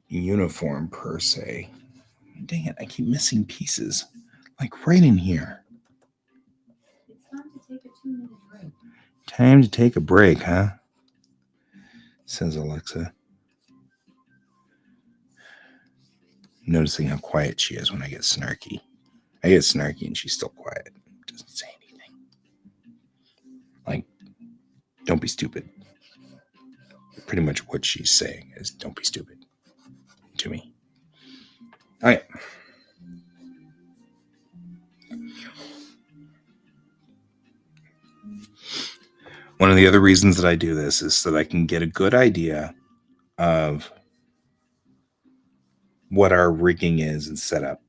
uniform per se. Dang it, I keep missing pieces. Like right in here. It's time to take a 2-minute break. Time to take a break, huh? Says Alexa. Noticing how quiet she is when I get snarky. I get snarky and she's still quiet. Doesn't say anything. Like, don't be stupid. Pretty much what she's saying is don't be stupid to me. All right. One of the other reasons that I do this is so that I can get a good idea of what our rigging is and setup.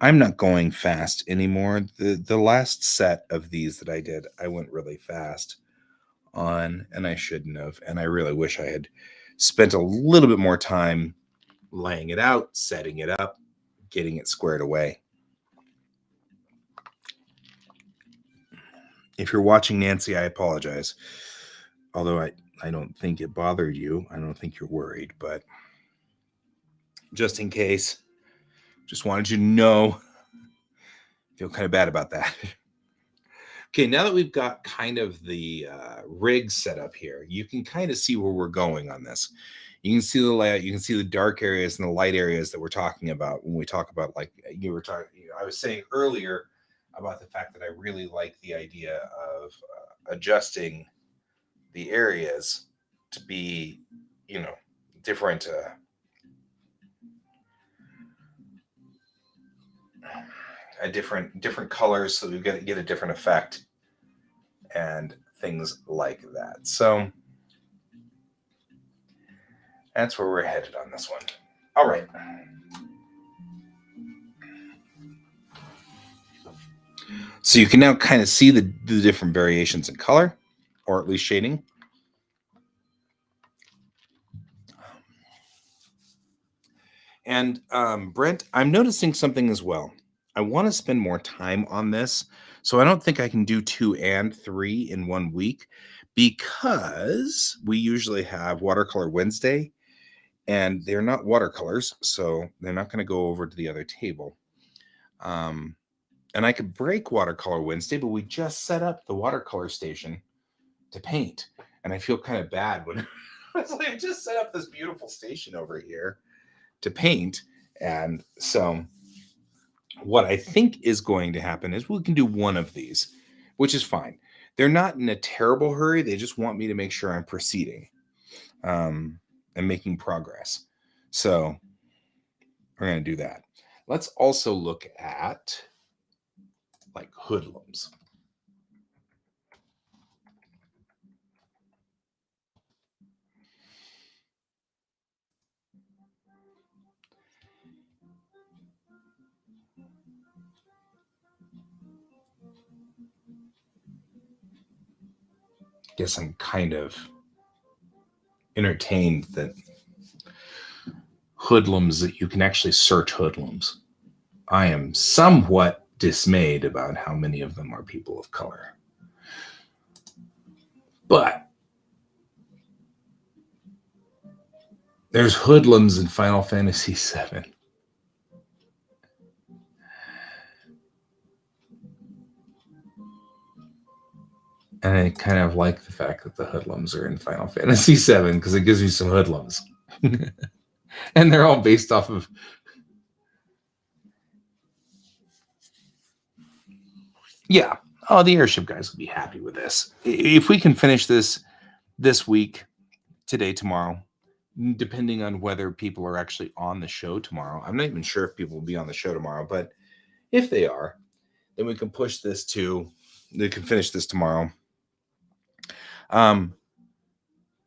I'm not going fast anymore. The last set of these that I did, I went really fast on, and I shouldn't have. And I really wish I had spent a little bit more time laying it out, setting it up, getting it squared away. If you're watching, Nancy, I apologize. Although I don't think it bothered you. I don't think you're worried, but just in case, just wanted you to know. Feel kind of bad about that. Okay, now that we've got kind of the rig set up here, you can kind of see where we're going on this. You can see the layout, you can see the dark areas and the light areas that we're talking about when we talk about, like you were talking, I was saying earlier about the fact that I really like the idea of adjusting the areas to be, different different colors, so we get a different effect and things like that. So that's where we're headed on this one. All right. So you can now kind of see the different variations in color, or at least shading. And Brent, I'm noticing something as well. I want to spend more time on this. So I don't think I can do 2 and 3 in 1 week, because we usually have Watercolor Wednesday, and they're not watercolors, so they're not going to go over to the other table. And I could break Watercolor Wednesday, but we just set up the watercolor station to paint. And I feel kind of bad when it's like, I just set up this beautiful station over here to paint. And so what I think is going to happen is we can do one of these, which is fine. They're not in a terrible hurry. They just want me to make sure I'm proceeding and making progress. So we're going to do that. Let's also look at like hoodlums. Guess I'm kind of entertained that hoodlums, that you can actually search hoodlums. I am somewhat dismayed about how many of them are people of color. But there's hoodlums in Final Fantasy VII. And I kind of like the fact that the hoodlums are in Final Fantasy VII, because it gives me some hoodlums. And they're all based off of... Yeah. Oh, the airship guys will be happy with this. If we can finish this week, today, tomorrow, depending on whether people are actually on the show tomorrow. I'm not even sure if people will be on the show tomorrow, but if they are, then we can push this to, they can finish this tomorrow.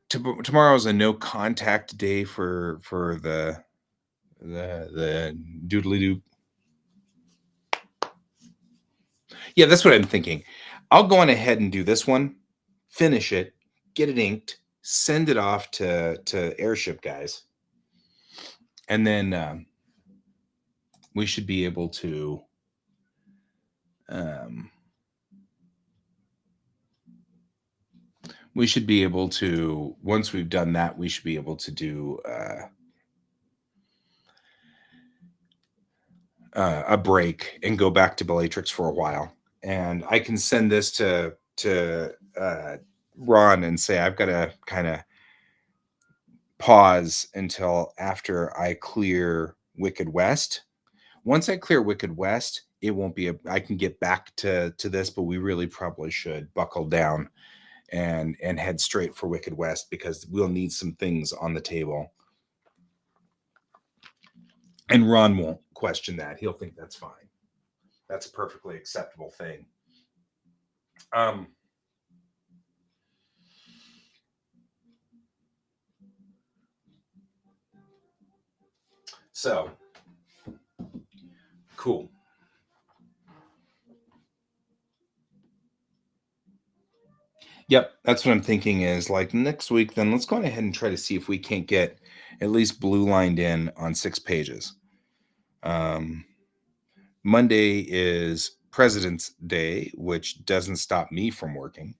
Tomorrow is a no contact day for the doodly doo. Yeah, that's what I'm thinking. I'll go on ahead and do this one, finish it, get it inked, send it off to airship guys, and then we should be able to once we've done that, we should be able to do a break and go back to Bellatrix for a while. And I can send this to Ron and say I've got to kind of pause until after I clear Wicked West. Once I clear Wicked West, it won't be I can get back to this, but we really probably should buckle down and head straight for Wicked West, because we'll need some things on the table. And Ron won't question that. He'll think that's fine. That's a perfectly acceptable thing. So, cool. Yep, that's what I'm thinking is like next week, then let's go on ahead and try to see if we can't get at least blue lined in on 6 pages. Um, Monday is President's Day, which doesn't stop me from working.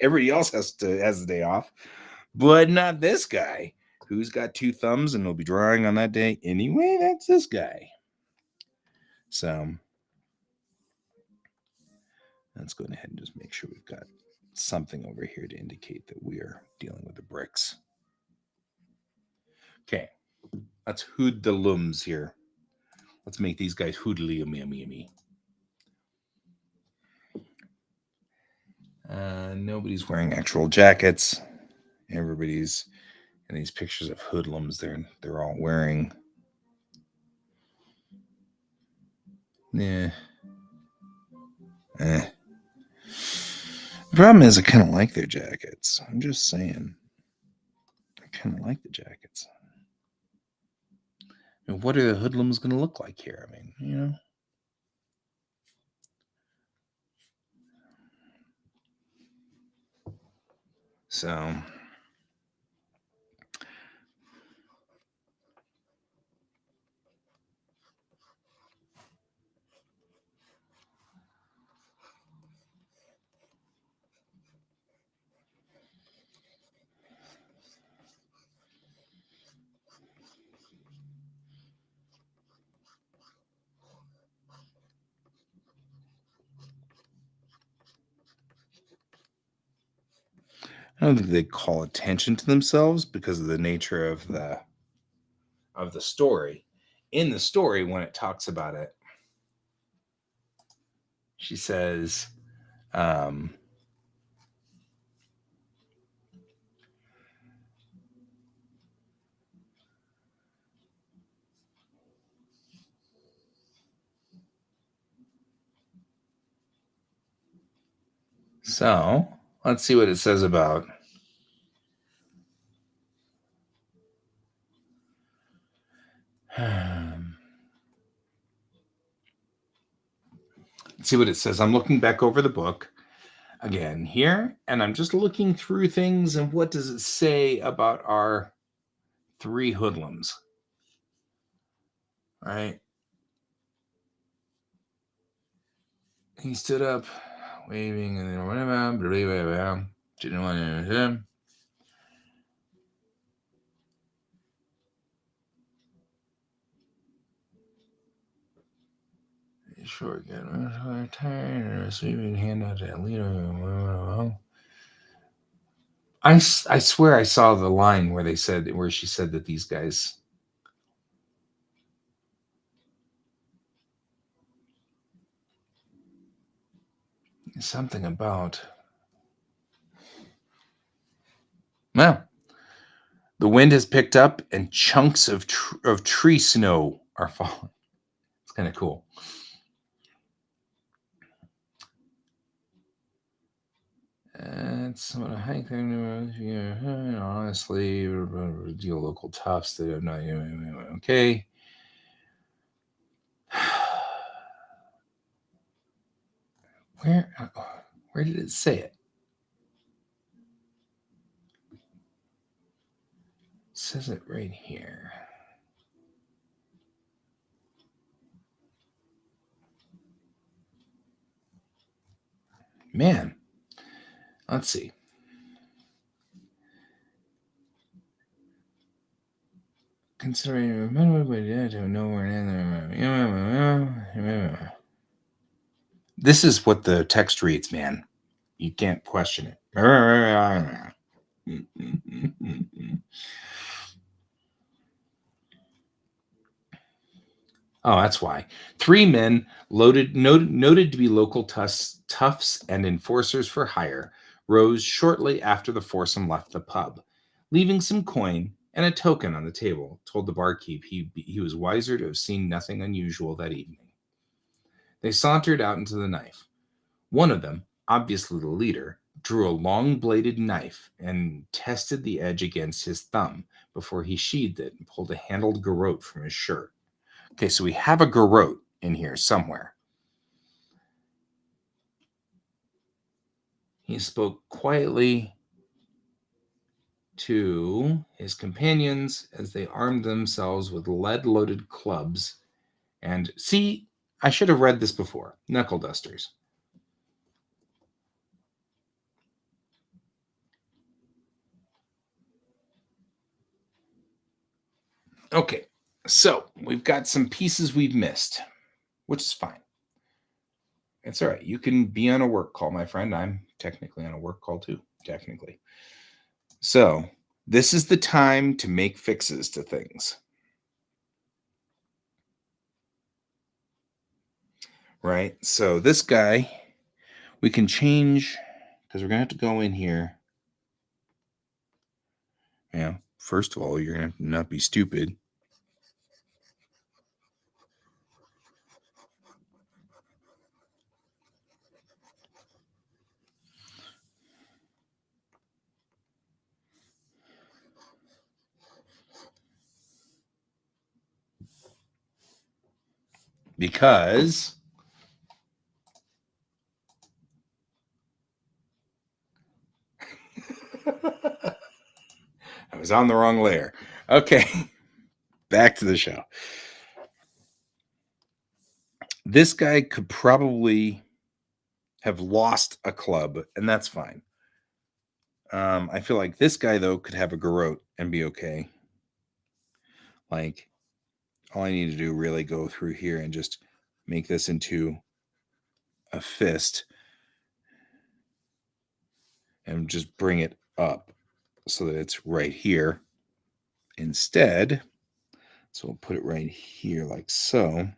Everybody else has the day off, but not this guy who's got 2 thumbs and will be drawing on that day anyway. That's this guy. So let's go ahead and just make sure we've got something over here to indicate that we are dealing with the bricks. Okay, let's hood the lums here. Let's make these guys hoodly me. Nobody's wearing actual jackets. Everybody's in these pictures of hoodlums. They're all wearing. Yeah. The problem is, I kind of like their jackets. I'm just saying. I kind of like the jackets. I mean, what are the hoodlums going to look like here? I mean, you know. So. I don't think they call attention to themselves because of the nature of the story. In the story, when it talks about it, she says, so let's see what it says about. Let's see what it says. I'm looking back over the book again here, and I'm just looking through things. And what does it say about our 3 hoodlums? Right? He stood up, waving, and then whatever. Didn't want to. Short again. Tired. Sweeping hand out to leader. I swear I saw the line where she said that these guys. Something about. Well, the wind has picked up and chunks of tree snow are falling. It's kind of cool. It's somewhat a hike. Honestly, deal local toughs that have not. Okay. Where did it say it? It says it right here. Man, let's see. Considering this is what the text reads, man. You can't question it. Oh, that's why. 3 men noted to be local toughs and enforcers for hire rose shortly after the foursome left the pub, leaving some coin and a token on the table. Told the barkeep he was wiser to have seen nothing unusual that evening. They sauntered out into the knife. One of them, obviously the leader, drew a long-bladed knife and tested the edge against his thumb before he sheathed it and pulled a handled garrote from his shirt. Okay, so we have a garrote in here somewhere. He spoke quietly to his companions as they armed themselves with lead-loaded clubs. And see, I should have read this before. Knuckle dusters. Okay, so we've got some pieces we've missed, which is fine. It's all right. You can be on a work call, my friend. I'm technically on a work call too, technically. So this is the time to make fixes to things. Right? So this guy, we can change, because we're going to have to go in here. Yeah, first of all, you're going to not be stupid. Because I was on the wrong layer. Okay, back to the show. This guy could probably have lost a club, and that's fine. I feel like this guy, though, could have a garrote and be okay. Like, all I need to do really go through here and just make this into a fist and just bring it up so that it's right here instead. So we'll put it right here like so.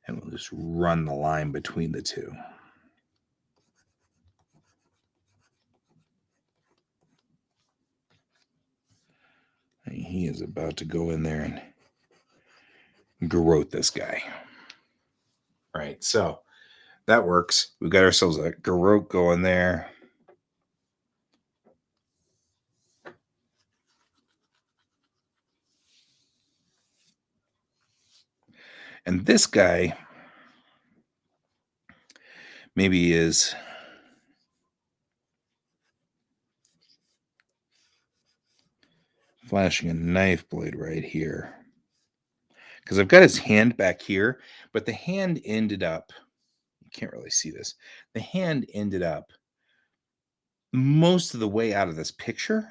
And we'll just run the line between the two. And he is about to go in there and garrote this guy. Right, so that works. We've got ourselves a garrote going there. And this guy maybe is flashing a knife blade right here. Because I've got his hand back here, but the hand ended up, you can't really see this, the hand ended up most of the way out of this picture.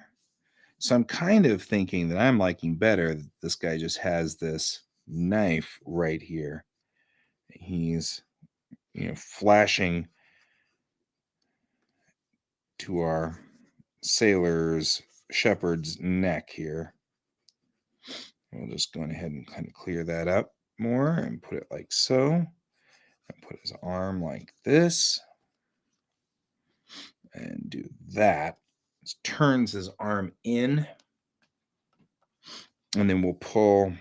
So I'm kind of thinking that I'm liking better that this guy just has this knife right here. He's, flashing to our sailor's shepherd's neck here. We'll just go ahead and kind of clear that up more and put it like so. And put his arm like this. And do that. Just turns his arm in. And then we'll pull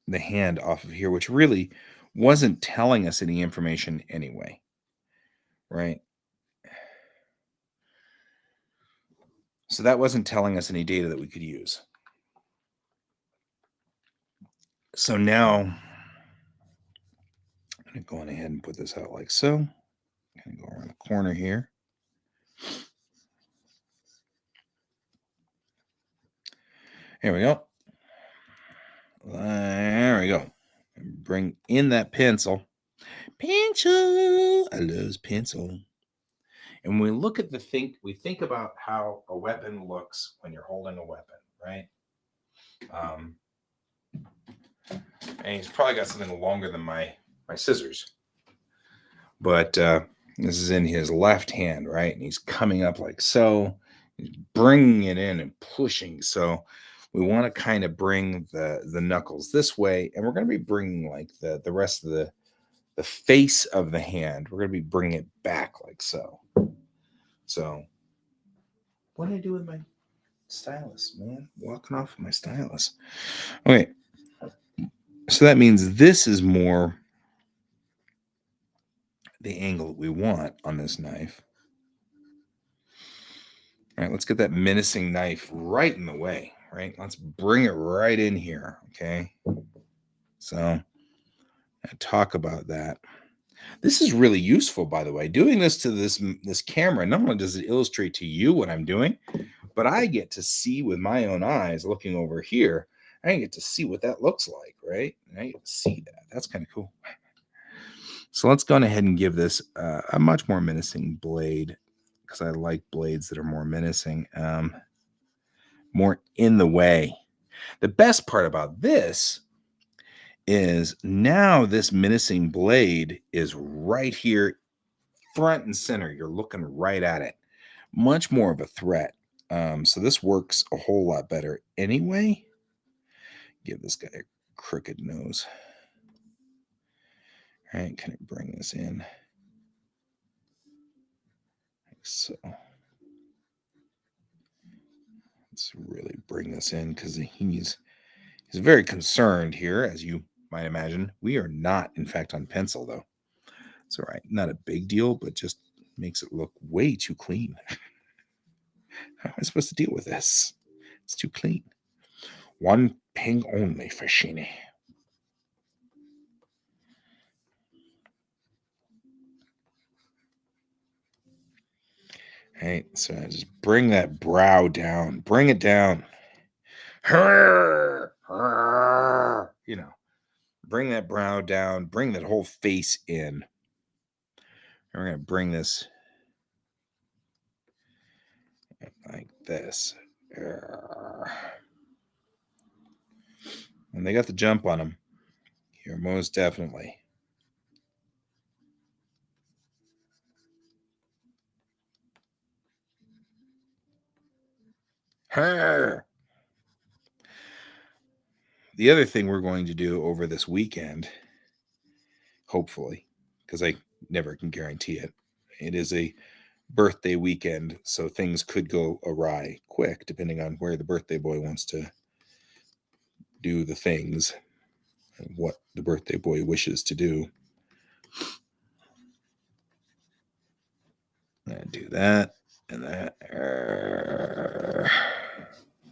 the hand off of here, which really wasn't telling us any information anyway. Right? So that wasn't telling us any data that we could use. So now I'm going to go on ahead and put this out like so. I'm going to go around the corner here. Here we go. There we go. Bring in that pencil. Pencil. I love pencil. And when we look at we think about how a weapon looks when you're holding a weapon, right? And he's probably got something longer than my scissors. But this is in his left hand, right? And he's coming up like so. He's bringing it in and pushing. So we want to kind of bring the knuckles this way. And we're going to be bringing like the rest of the face of the hand. We're going to be bringing it back like so. So what did I do with my stylus, man? Walking off with my stylus. Okay. So that means this is more the angle that we want on this knife. All right, let's get that menacing knife right in the way, right? Let's bring it right in here, okay? So I talk about that. This is really useful, by the way. Doing this to this camera, not only does it illustrate to you what I'm doing, but I get to see with my own eyes looking over here. I get to see what that looks like, right? And I get to see that. That's kind of cool. So let's go ahead and give this a much more menacing blade, because I like blades that are more menacing, more in the way. The best part about this is now this menacing blade is right here, front and center. You're looking right at it. Much more of a threat. So this works a whole lot better anyway. Give this guy a crooked nose. All right, can I bring this in? Like so. Let's really bring this in because he's very concerned here, as you might imagine. We are not, in fact, on pencil, though. It's all right. Not a big deal, but just makes it look way too clean. How am I supposed to deal with this? It's too clean. One ping only for Sheeny. Right, so I just bring that brow down. Bring it down. You know, bring that brow down. Bring that whole face in. And we're going to bring this like this. And they got the jump on them here, most definitely. The other thing we're going to do over this weekend, hopefully, because I never can guarantee it, it is a birthday weekend, so things could go awry quick depending on where the birthday boy wants to do the things and what the birthday boy wishes to do. And do that and that.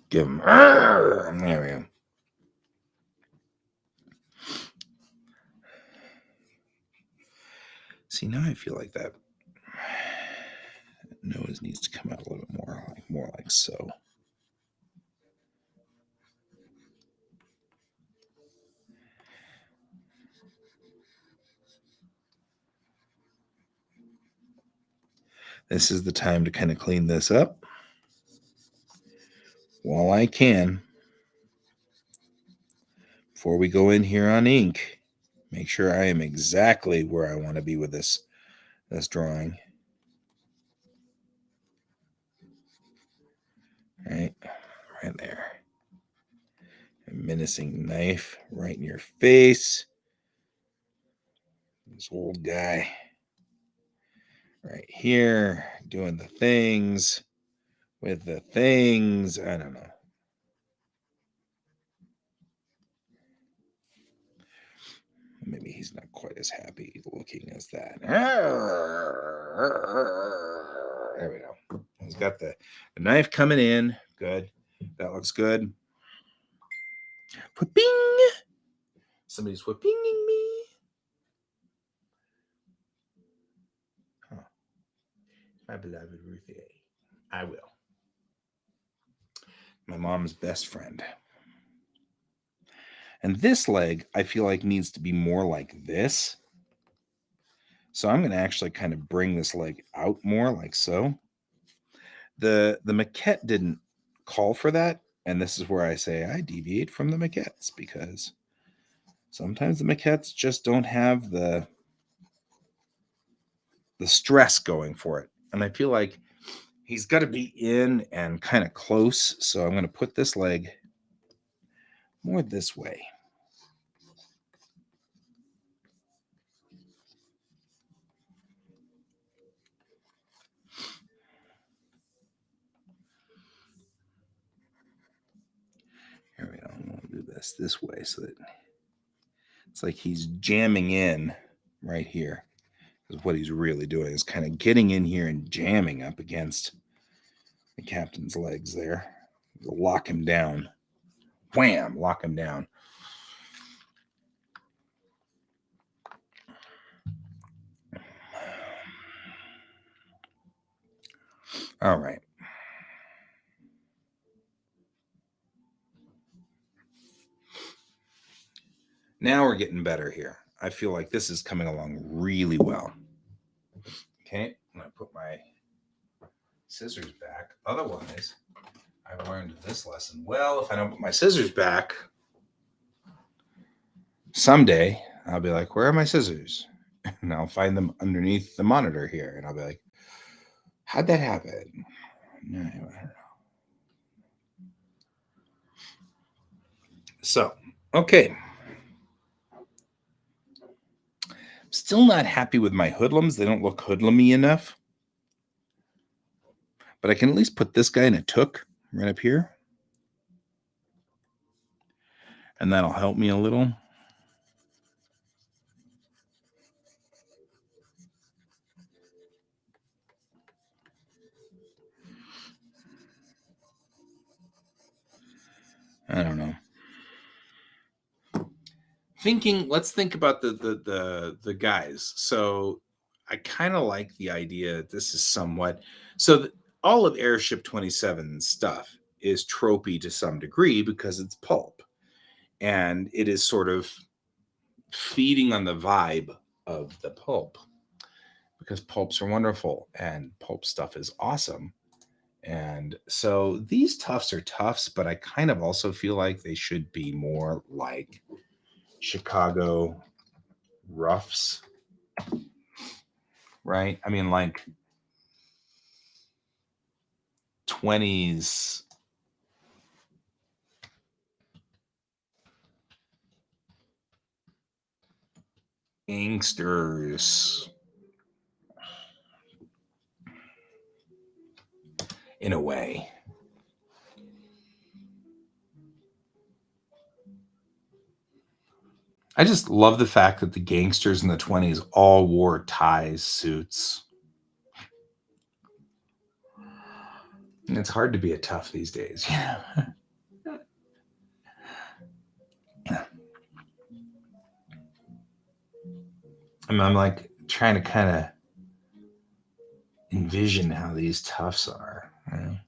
Give him. There we go. See, now I feel like that nose needs to come out a little bit more like so. This is the time to kind of clean this up while I can. Before we go in here on ink, make sure I am exactly where I want to be with this drawing. Right there. A menacing knife right in your face. This old guy right here doing the things with the things. I don't know. Maybe he's not quite as happy looking as that. There we go. He's got the knife coming in. Good. That looks good. Whipping. Somebody's whipping me. Huh. My beloved Ruthie. I will. My mom's best friend. And this leg, I feel like needs to be more like this. So I'm going to actually kind of bring this leg out more like so. The maquette didn't call for that. And this is where I say I deviate from the maquettes, because sometimes the maquettes just don't have the stress going for it. And I feel like he's got to be in and kind of close. So I'm going to put this leg more this way. Here we go. I'm going to do this way so that it's like he's jamming in right here. is what he's really doing, is kind of getting in here and jamming up against the captain's legs there. Lock him down. Wham! Lock him down. All right. Now we're getting better here. I feel like this is coming along really well. Okay, I'm going to put my scissors back. Otherwise, I've learned this lesson. Well, if I don't put my scissors back, someday I'll be like, where are my scissors? And I'll find them underneath the monitor here. And I'll be like, how'd that happen? No, I don't know. So, okay. Still not happy with my hoodlums. They don't look hoodlumy enough. But I can at least put this guy in a toque right up here. And that'll help me a little. I don't know. Let's think about the guys. So I kind of like the idea that this is somewhat all of Airship 27 stuff is tropey to some degree because it's pulp, and it is sort of feeding on the vibe of the pulp, because pulps are wonderful and pulp stuff is awesome. And so these tufts are tufts, but I kind of also feel like they should be more like Chicago roughs, right? I mean, like 20s gangsters in a way. I just love the fact that the gangsters in the 20s all wore ties, suits. And it's hard to be a tough these days. I'm like trying to kind of envision how these toughs are. Right?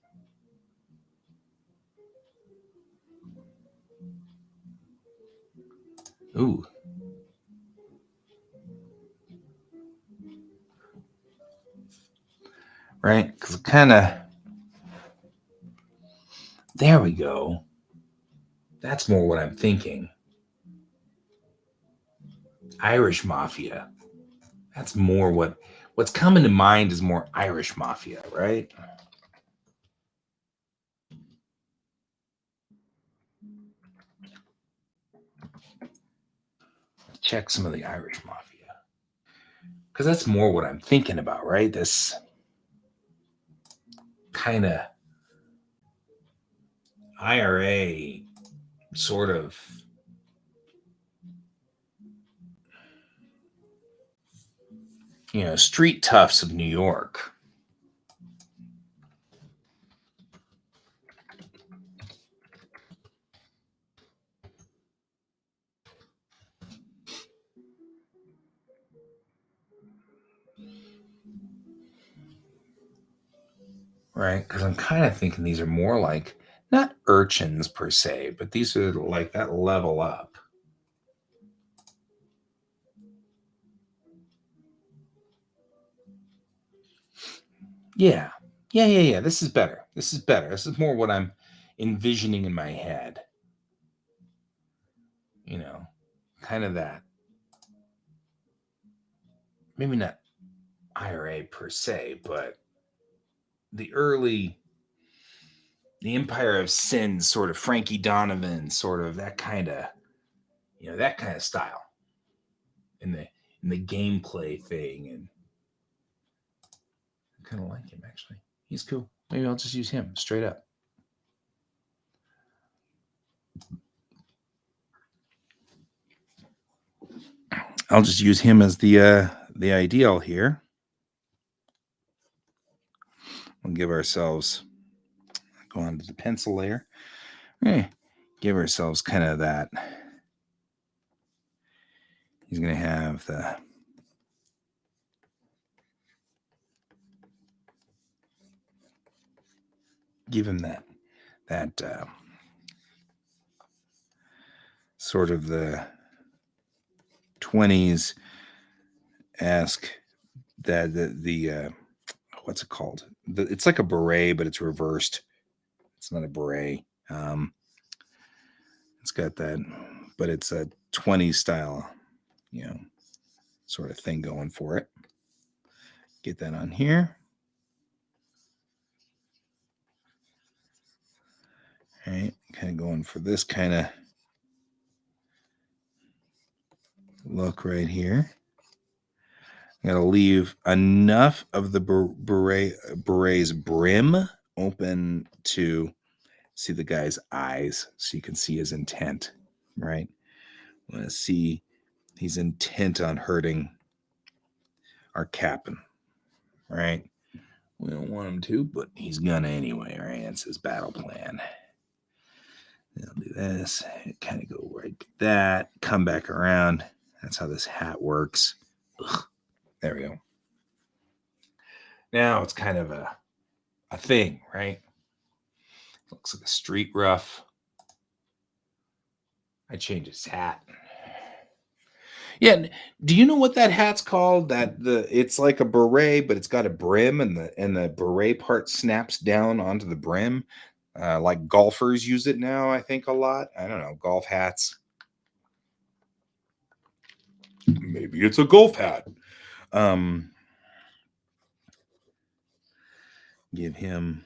Ooh. Right? Because kind of. There we go. That's more what I'm thinking. Irish Mafia. That's more what's coming to mind is more Irish Mafia, right? Check some of the Irish Mafia. Because that's more what I'm thinking about, right? This kind of IRA sort of street toughs of New York. Right? Because I'm kind of thinking these are more like not urchins per se, but these are like that level up. Yeah. Yeah. This is better. This is more what I'm envisioning in my head. Kind of that. Maybe not IRA per se, but the Empire of Sin, sort of Frankie Donovan, sort of that kind of, that kind of style in the gameplay thing. And I kind of like him, actually. He's cool. Maybe I'll just use him straight up. I'll just use him as the the ideal here, we'll give ourselves, go on to the pencil layer, give ourselves kind of that. He's going to have the give him that sort of the 20s esque, that the what's it called? It's like a beret, but it's reversed. It's not a beret. It's got that, but it's a 20s style, sort of thing going for it. Get that on here. All right, kind of going for this kind of look right here. I'm going to leave enough of the beret's brim open to see the guy's eyes, so you can see his intent, right? I want to see he's intent on hurting our captain, right? We don't want him to, but he's gonna anyway, right? That's his battle plan. I'll do this, kind of go right like that, come back around. That's how this hat works. Ugh. There we go. Now it's kind of a thing, right? Looks like a street rough. I changed his hat. Yeah, do you know what that hat's called? It's like a beret, but it's got a brim, and the beret part snaps down onto the brim. Like golfers use it now, I think, a lot. I don't know, golf hats. Maybe it's a golf hat. Give him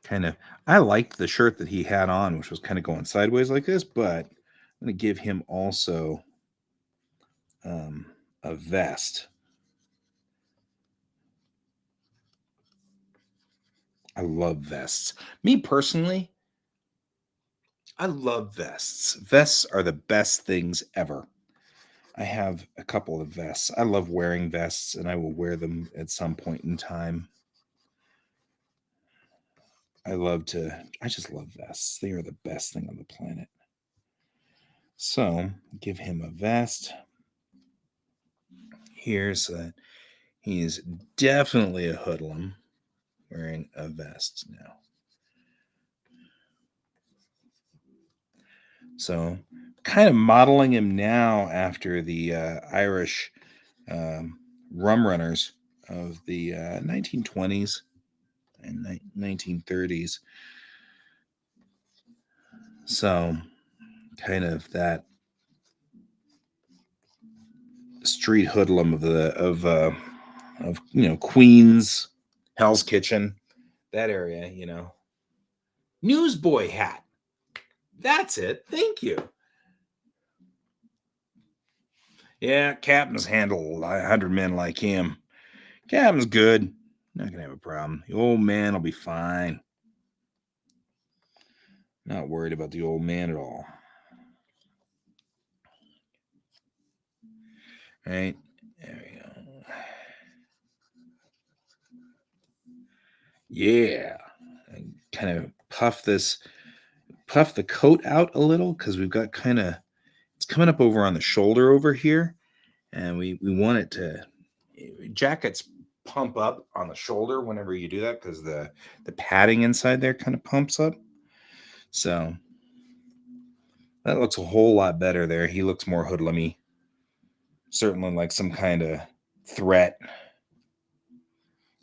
kind of, I liked the shirt that he had on, which was kind of going sideways like this, but I'm going to give him also a vest. I love vests. Me personally, I love vests. Vests are the best things ever. I have a couple of vests. I love wearing vests, and I will wear them at some point in time. I just love vests. They are the best thing on the planet. So give him a vest. Here's he's definitely a hoodlum wearing a vest now. So kind of modeling him now after the Irish rum runners of the 1920s and 1930s. So kind of that street hoodlum of Queens, Hell's Kitchen, that area, Newsboy hat. That's it. Thank you. Yeah, captains handle 100 men like him. Captain's good. Not gonna have a problem. The old man will be fine. Not worried about the old man at all. All right, there we go. Yeah, and kind of puff the coat out a little, because we've got it's coming up over on the shoulder over here, and we want it to, jackets pump up on the shoulder whenever you do that, because the padding inside there kind of pumps up. So that looks a whole lot better there. He looks more hoodlummy. Certainly like some kind of threat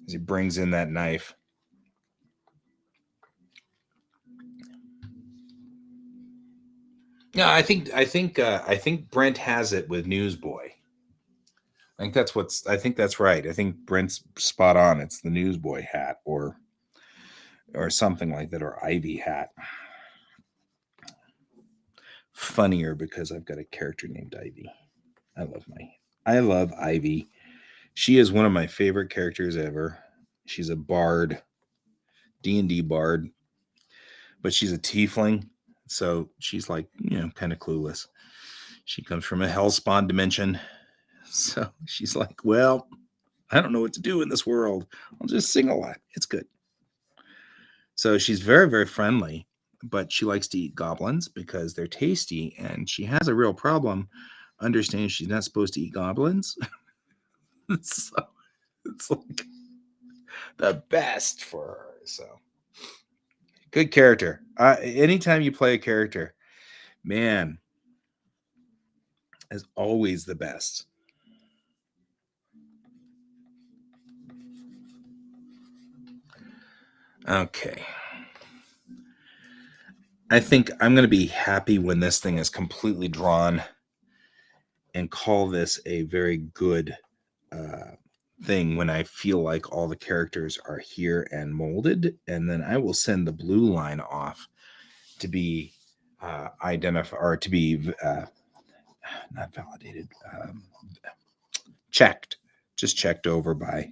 as he brings in that knife. Yeah, I think Brent has it with Newsboy. I think that's right. I think Brent's spot on. It's the Newsboy hat or something like that, or Ivy hat. Funnier because I've got a character named Ivy. I love Ivy. She is one of my favorite characters ever. She's a bard, D&D bard, but she's a tiefling, so she's like, kind of clueless. She comes from a hellspawn dimension, So she's like, well, I don't know what to do in this world. I'll just sing a lot. It's good. So she's very, very friendly, but she likes to eat goblins because they're tasty. And she has a real problem understanding she's not supposed to eat goblins. So it's like the best for her. So good character. Anytime you play a character, man, is always the best. Okay. I think I'm going to be happy when this thing is completely drawn and call this a very good thing when I feel like all the characters are here and molded. And then I will send the blue line off to be identified or to be not validated, checked, just checked over by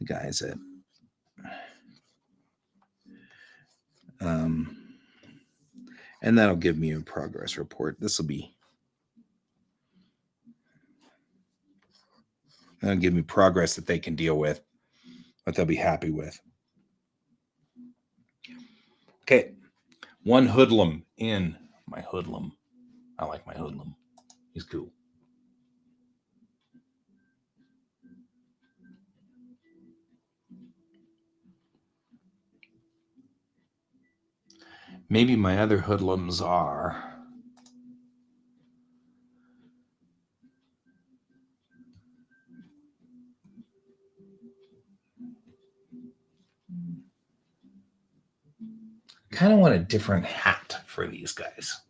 the guys at and that'll give me a progress report. This will be that'll give me progress that they can deal with, what they'll be happy with. Okay, one hoodlum in my hoodlum. I like my hoodlum. He's cool. Maybe my other hoodlums are kind of want a different hat for these guys.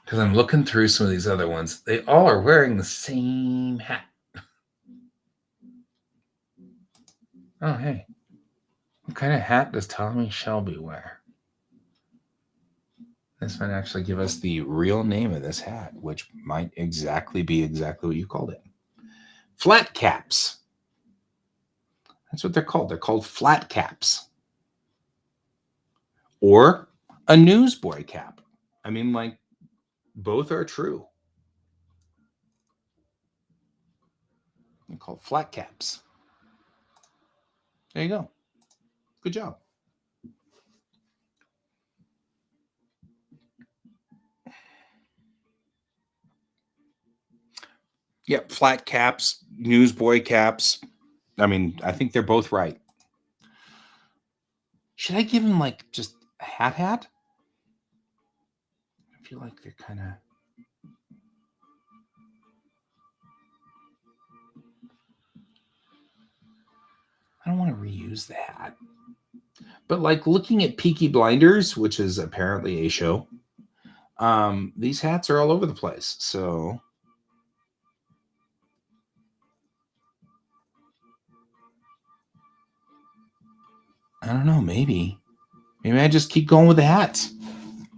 Because I'm looking through some of these other ones. They all are wearing the same hat. Oh, hey. What kind of hat does Tommy Shelby wear? This might actually give us the real name of this hat, which might be exactly what you called it. Flat caps. That's what they're called. They're called flat caps. Or a newsboy cap. I mean, like, both are true. They're called flat caps. There you go. Good job. Yep, flat caps, newsboy caps. I mean, I think they're both right. Should I give him like just a hat? I feel like they're kind of. I don't want to reuse the hat. But like looking at Peaky Blinders, which is apparently a show, these hats are all over the place. So I don't know. Maybe I just keep going with the hats.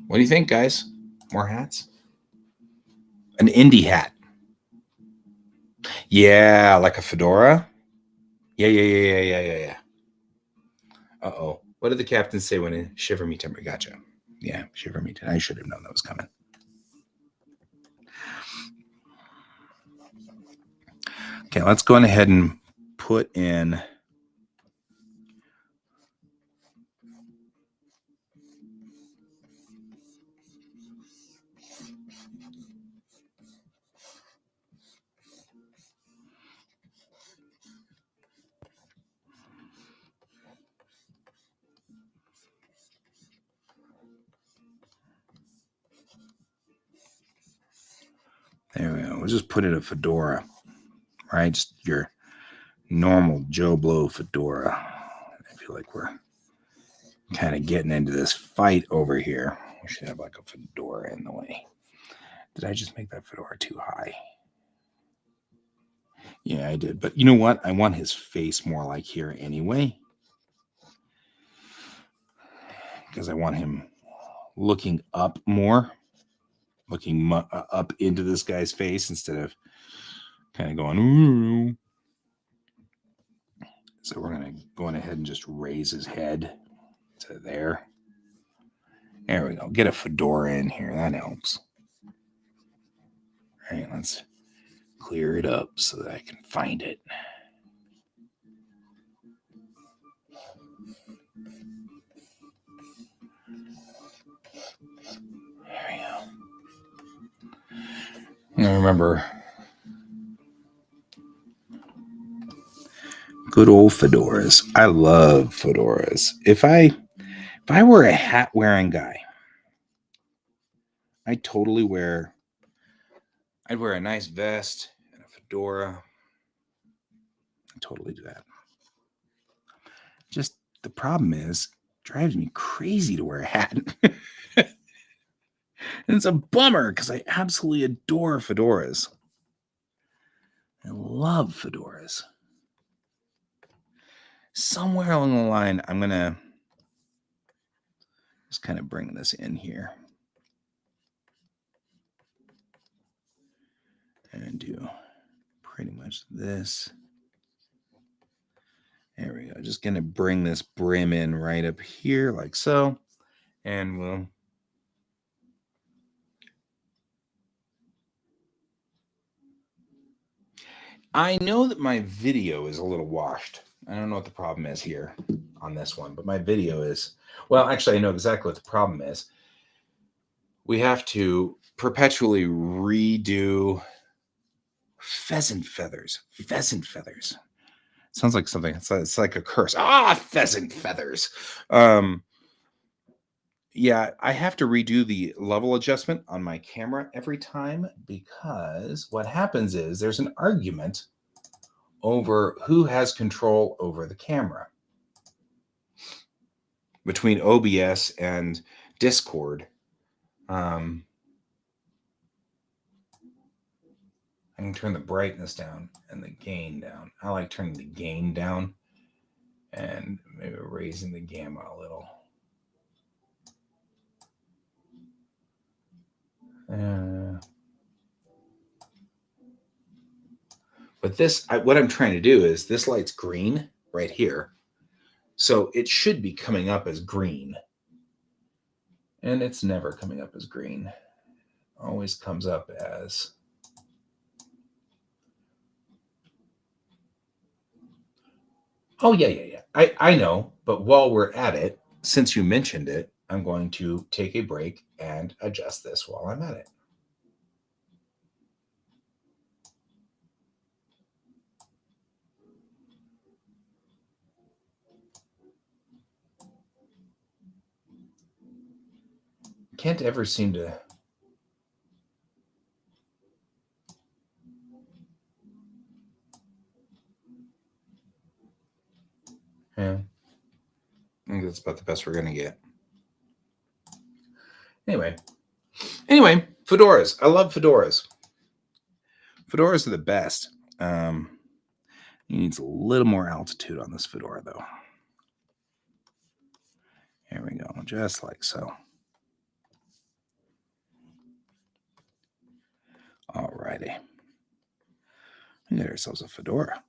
What do you think, guys? More hats? An indie hat. Yeah, like a fedora. Yeah. Uh-oh. What did the captain say when it shiver me timber? Gotcha. Yeah, shiver me timber. I should have known that was coming. Okay, let's go ahead and put in. There we go. We'll just put in a fedora, right? Just your normal Joe Blow fedora. I feel like we're kind of getting into this fight over here. We should have like a fedora in the way. Did I just make that fedora too high? Yeah, I did. But you know what? I want his face more like here anyway. Because I want him looking up more. Looking up into this guy's face instead of kind of going, ooh. So we're going to go ahead and just raise his head to there. There we go. Get a fedora in here. That helps. All right, let's clear it up so that I can find it. There we go. I remember good old fedoras. I love fedoras. If I were a hat wearing guy, I'd wear a nice vest and a fedora. I'd totally do that. Just the problem is, it drives me crazy to wear a hat. And it's a bummer because I absolutely adore fedoras. I love fedoras. Somewhere along the line, I'm going to just kind of bring this in here and do pretty much this. There we go. Just going to bring this brim in right up here like so. And we'll I know that my video is a little washed. I don't know what the problem is here on this one, but my video is, well, actually, I know exactly what the problem is. We have to perpetually redo pheasant feathers. Pheasant feathers. Sounds like something. It's like a curse. Pheasant feathers. Yeah, I have to redo the level adjustment on my camera every time because what happens is there's an argument over who has control over the camera between OBS and Discord. I can turn the brightness down and the gain down. I like turning the gain down and maybe raising the gamma a little. But this, what I'm trying to do is this light's green right here. So it should be coming up as green. And it's never coming up as green. Always comes up as... Oh, yeah. I know, but while we're at it, since you mentioned it, I'm going to take a break and adjust this while I'm at it. Can't ever seem to... Yeah. I think that's about the best we're going to get. Anyway, fedoras. I love fedoras. Fedoras are the best. He needs a little more altitude on this fedora, though. Here we go, just like so. Alrighty. We got ourselves a fedora.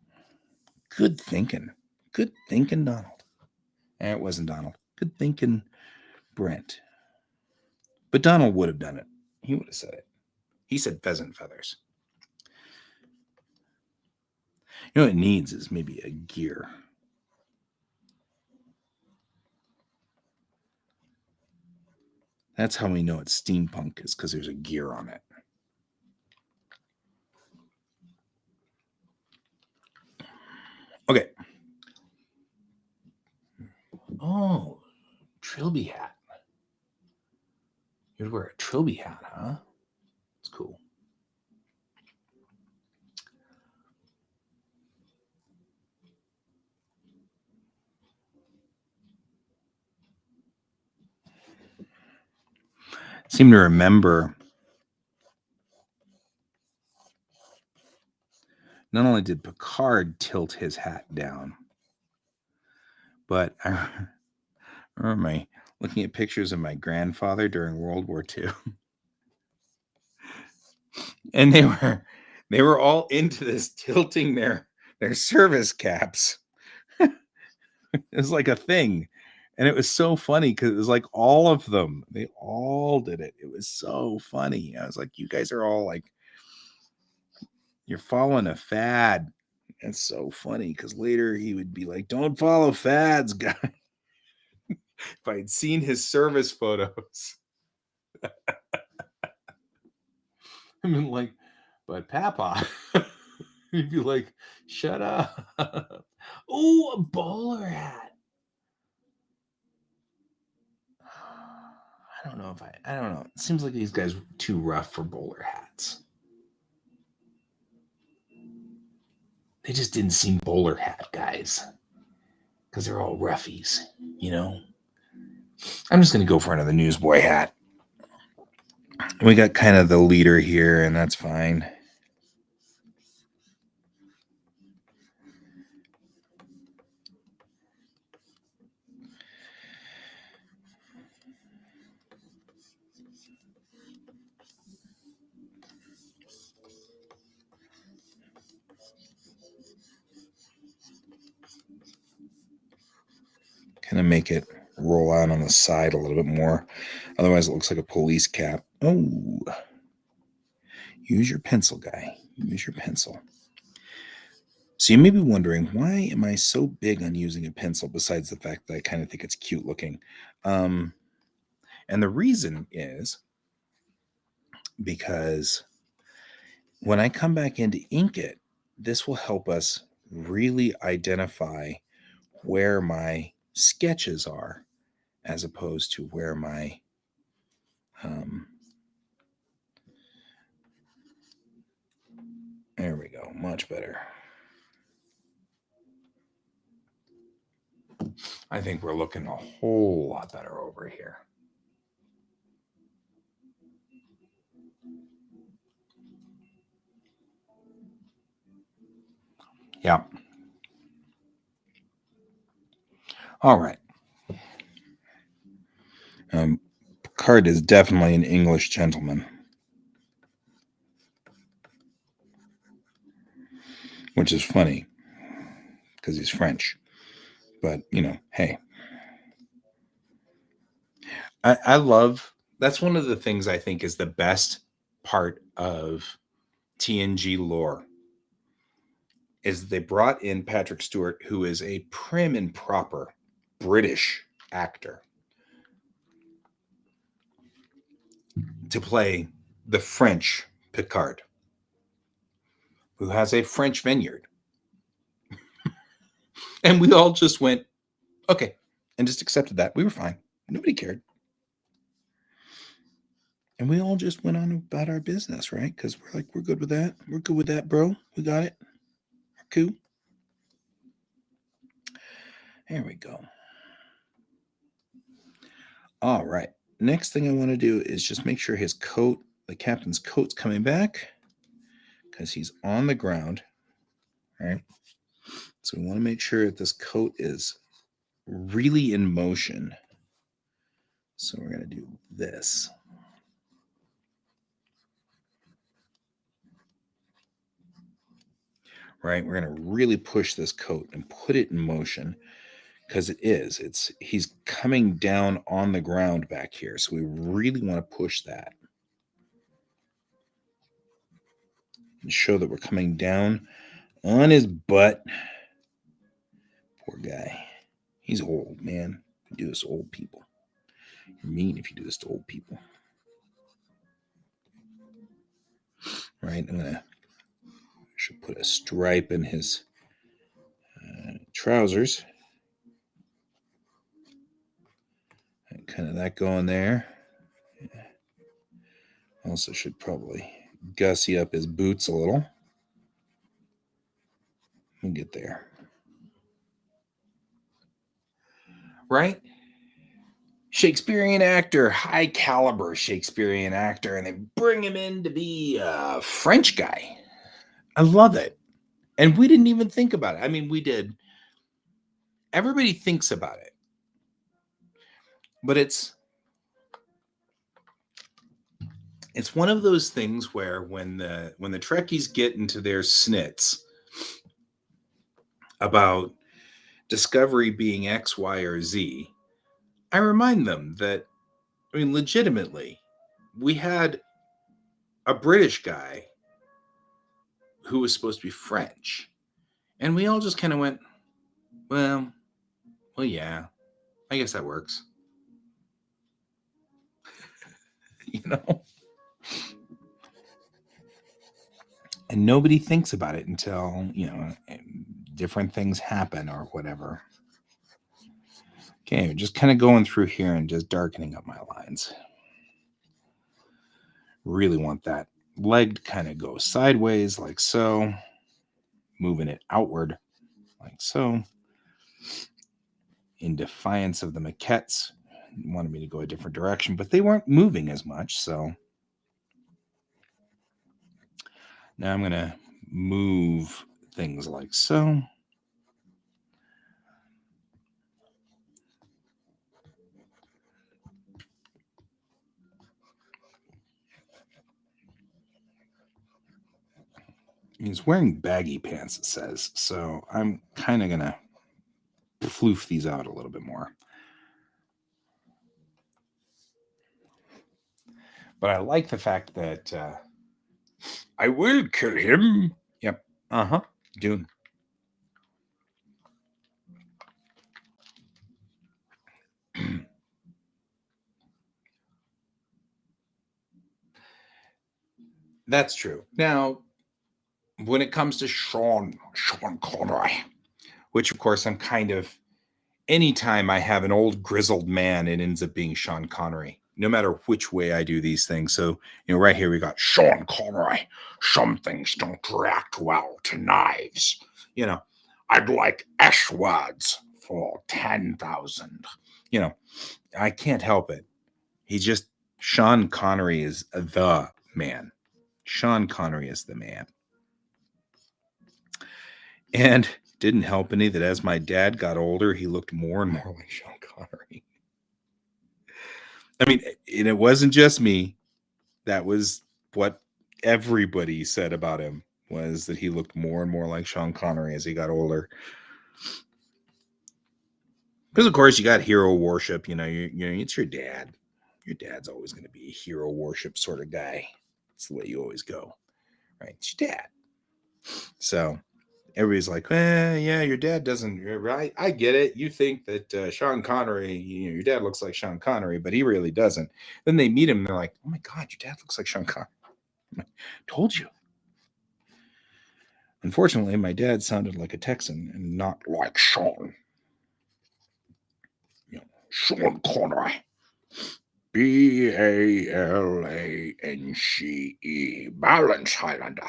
Good thinking. Good thinking, Donald. It wasn't Donald. Good thinking, Brent. But Donald would have done it. He would have said it. He said pheasant feathers. You know what it needs is maybe a gear. That's how we know it's steampunk, is because there's a gear on it. Okay. Oh, Trilby hat. You'd wear a Trilby hat, huh? It's cool. Seem to remember not only did Picard tilt his hat down, but I remember looking at pictures of my grandfather during World War II. And they were all into this tilting their service caps. It was like a thing. And it was so funny because it was like all of them. They all did it. It was so funny. I was like, you guys are all like You're following a fad. That's so funny because later he would be like, don't follow fads, guy. If I had seen his service photos, I mean, like, but Papa, he'd be like, shut up. Oh, a bowler hat. I don't know if I don't know. It seems like these guys are too rough for bowler hats. They just didn't seem bowler hat guys because they're all roughies, you know? I'm just going to go for another newsboy hat. We got kind of the leader here, and that's fine. Kind of make it roll out on the side a little bit more. Otherwise, it looks like a police cap. Oh, use your pencil, guy. Use your pencil. So you may be wondering, why am I so big on using a pencil besides the fact that I kind of think it's cute looking? And the reason is because when I come back in to ink it, this will help us really identify where my sketches are as opposed to where my there we go, much better. I think we're looking a whole lot better over here. Yeah. All right. Picard is definitely an English gentleman, which is funny because he's French. But, you know, hey. I love, that's one of the things I think is the best part of TNG lore is they brought in Patrick Stewart, who is a prim and proper British actor, to play the French Picard, who has a French vineyard. And we all just went, okay, and just accepted that. We were fine. Nobody cared. And we all just went on about our business, right? Because we're like, we're good with that. We're good with that, bro. We got it. We're cool. There we go. All right. Next thing I want to do is just make sure his coat, the captain's coat's coming back because he's on the ground. Right. So we want to make sure that this coat is really in motion. So we're going to do this. Right. We're going to really push this coat and put it in motion because he's coming down on the ground back here. So we really want to push that and show that we're coming down on his butt. Poor guy. He's old, man. You do this to old people. You're mean if you do this to old people. Right? Should put a stripe in his trousers. And kind of that going there. Also should probably gussy up his boots a little. We'll get there. Right? Shakespearean actor, high caliber Shakespearean actor, and they bring him in to be a French guy. I love it. And we didn't even think about it. I mean, we did. Everybody thinks about it. But it's one of those things where when the Trekkies get into their snits about Discovery being X, Y, or Z, I remind them that, I mean, legitimately, we had a British guy who was supposed to be French. And we all just kind of went, well, yeah, I guess that works. You know? And nobody thinks about it until, different things happen or whatever. Okay, just kind of going through here and just darkening up my lines. Really want that leg to kind of go sideways like so, moving it outward like so. In defiance of the maquettes, wanted me to go a different direction, but they weren't moving as much, so now I'm going to move things like so. He's wearing baggy pants, it says, so I'm kind of going to floof these out a little bit more. But I like the fact that I will kill him. Yep. Dune. That's true. Now, when it comes to Sean Connery, which of course I'm kind of, anytime I have an old grizzled man, it ends up being Sean Connery, no matter which way I do these things. So, right here we got Sean Connery. Some things don't react well to knives. I'd like S words for 10,000. I can't help it. He's just, Sean Connery is the man. Sean Connery is the man. And didn't help any that as my dad got older, he looked more and more like Sean Connery. I mean, and it wasn't just me. That was what everybody said about him, was that he looked more and more like Sean Connery as he got older. Because of course you got hero worship. It's your dad. Your dad's always going to be a hero worship sort of guy. It's the way you always go, right? It's your dad. So everybody's like, yeah, your dad doesn't, right? I get it. You think that Sean Connery, your dad looks like Sean Connery, but he really doesn't. Then they meet him and they're like, oh my God, your dad looks like Sean Connery. I told you. Unfortunately, my dad sounded like a Texan and not like Sean. Sean Connery. Balance, Balance Highlander.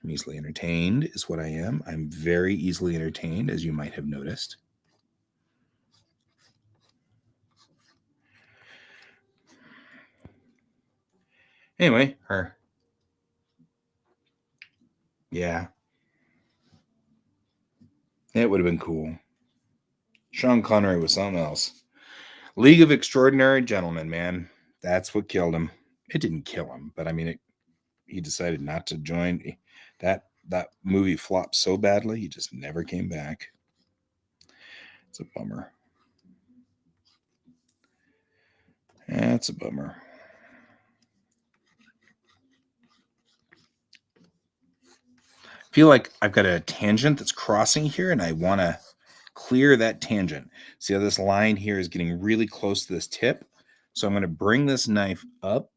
I'm easily entertained is what I am. I'm very easily entertained, as you might have noticed. Anyway, her. Yeah. It would have been cool. Sean Connery was something else. League of Extraordinary Gentlemen, man. That's what killed him. It didn't kill him, but I mean, he decided not to join. That movie flopped so badly, he just never came back. It's a bummer. That's a bummer. I feel like I've got a tangent that's crossing here, and I want to clear that tangent. See how this line here is getting really close to this tip? So I'm going to bring this knife up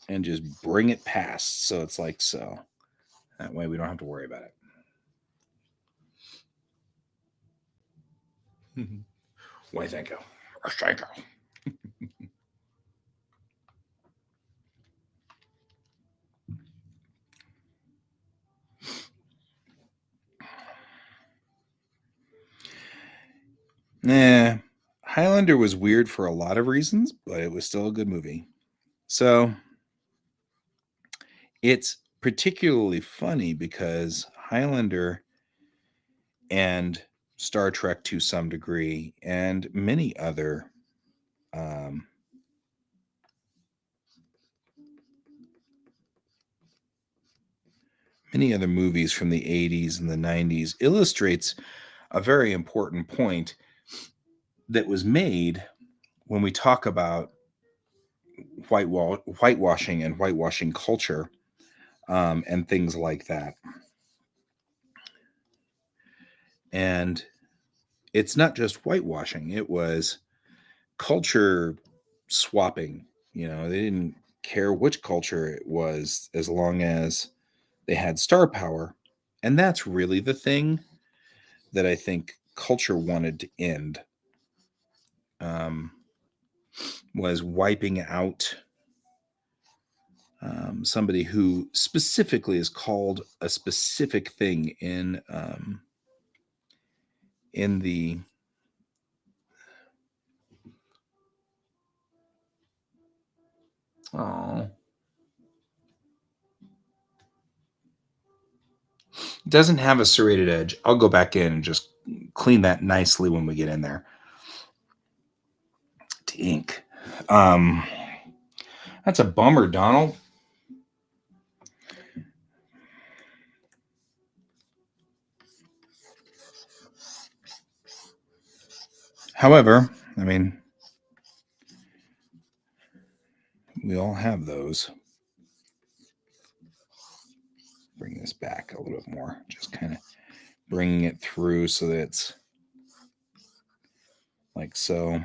and just bring it past. So it's like so. That way we don't have to worry about it. Why, thank you. Thank you. Nah, Highlander was weird for a lot of reasons, but it was still a good movie. So it's particularly funny because Highlander and Star Trek to some degree, and many other movies from the 80s and the 90s illustrates a very important point that was made when we talk about whitewashing and whitewashing culture, and things like that. And it's not just whitewashing, it was culture swapping. They didn't care which culture it was as long as they had star power. And that's really the thing that I think culture wanted to end, was wiping out somebody who specifically is called a specific thing in the oh doesn't have a serrated edge. I'll go back in and just clean that nicely when we get in there to ink. That's a bummer, Donald. However, I mean, we all have those. Bring this back a little bit more. Just kind of bringing it through so that it's like so.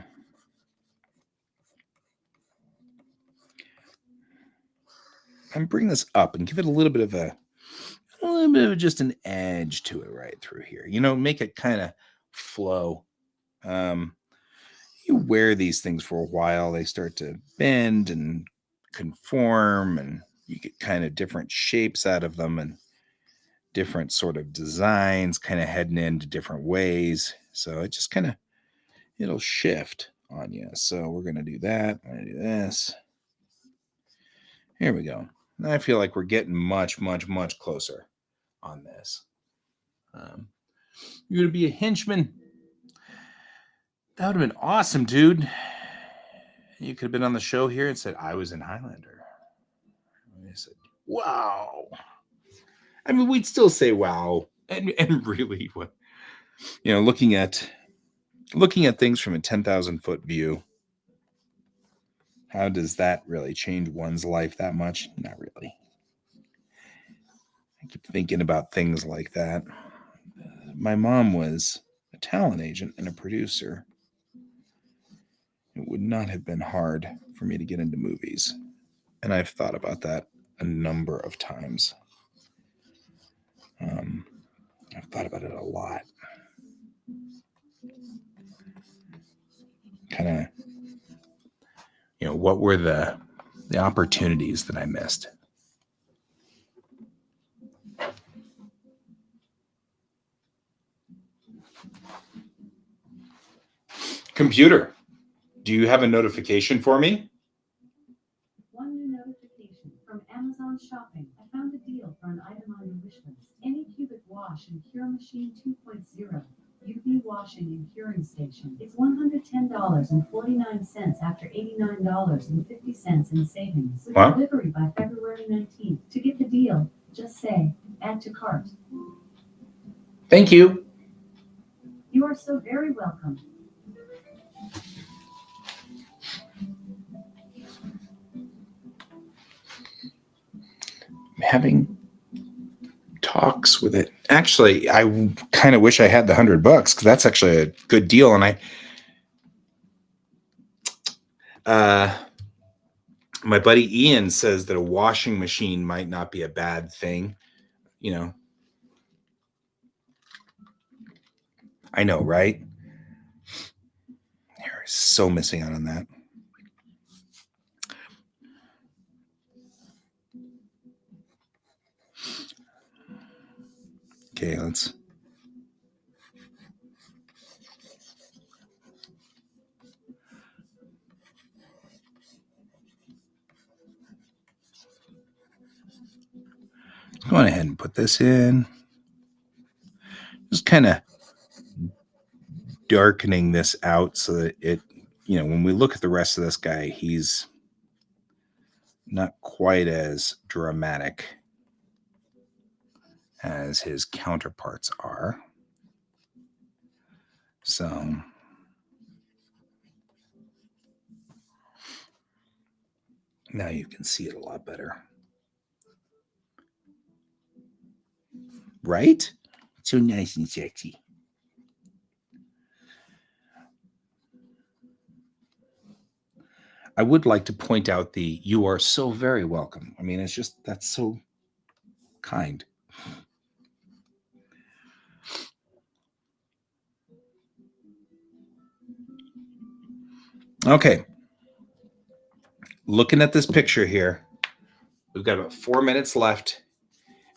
And bring this up and give it a little bit of just an edge to it right through here. Make it kind of flow. You wear these things for a while, they start to bend and conform, and you get kind of different shapes out of them and different sort of designs kind of heading into different ways. So it just kind of, it'll shift on you. So we're going to do that. I'm going to do this. Here we go. I feel like we're getting much, much, much closer on this. You're going to be a henchman. That would have been awesome, dude. You could have been on the show here and said, I was in Highlander. And I said, wow. I mean, we'd still say wow. And really, what, looking at things from a 10,000-foot view, how does that really change one's life that much? Not really. I keep thinking about things like that. My mom was a talent agent and a producer. It would not have been hard for me to get into movies. And I've thought about that a number of times. I've thought about it a lot. Kind of, what were the opportunities that I missed? Computer, do you have a notification for me? One new notification from Amazon Shopping. I found a deal for an item on your wish list. Anycubic Wash and Cure Machine 2.0. UV washing and curing station. It's $110.49 after $89.50 in savings. With delivery by February 19th. To get the deal, just say, add to cart. Thank you. You are so very welcome. Having talks with it. Actually, I kind of wish I had the $100 because that's actually a good deal. And my buddy Ian says that a washing machine might not be a bad thing. I know, right? You're so missing out on that. Okay, let's. Go on ahead and put this in. Just kind of darkening this out so that it, when we look at the rest of this guy, he's not quite as dramatic as his counterparts are. So Now you can see it a lot better. Right? So nice and sexy. I would like to point out the "you are so very welcome." I mean, it's just, that's so kind. Okay. Looking at this picture here, we've got about 4 minutes left.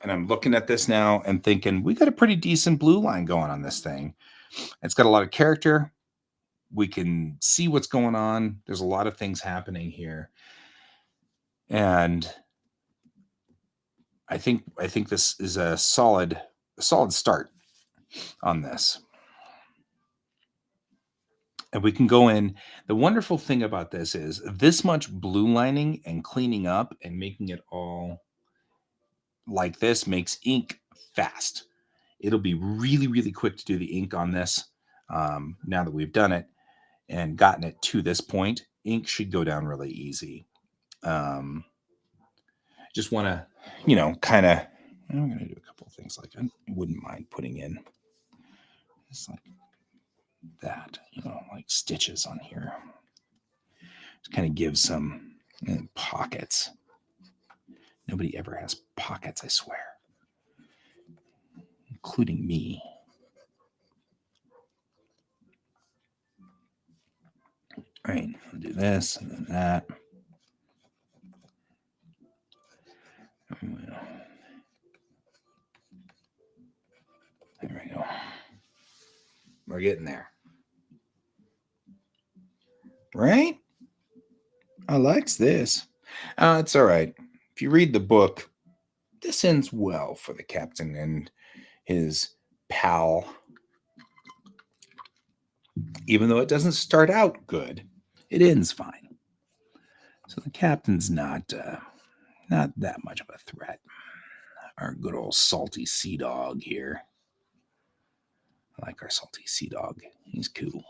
And I'm looking at this now and thinking, we got a pretty decent blue line going on this thing. It's got a lot of character. We can see what's going on. There's a lot of things happening here. And I think this is a solid start on this. And we can go in. The wonderful thing about this is this much blue lining and cleaning up and making it all like this makes ink fast. It'll be really, really quick to do the ink on this. Now that we've done it and gotten it to this point, ink should go down really easy. Just want to, kind of, I'm going to do a couple of things. Like, I wouldn't mind putting in just like that, like stitches on here. Just kind of give some pockets. Nobody ever has pockets, I swear, including me. All right, I'll do this and then that. There we go. We're getting there. Right? I likes this. It's all right. If you read the book, this ends well for the captain and his pal. Even though it doesn't start out good, it ends fine. So the captain's not that much of a threat. Our good old salty sea dog here. I like our salty sea dog. He's cool.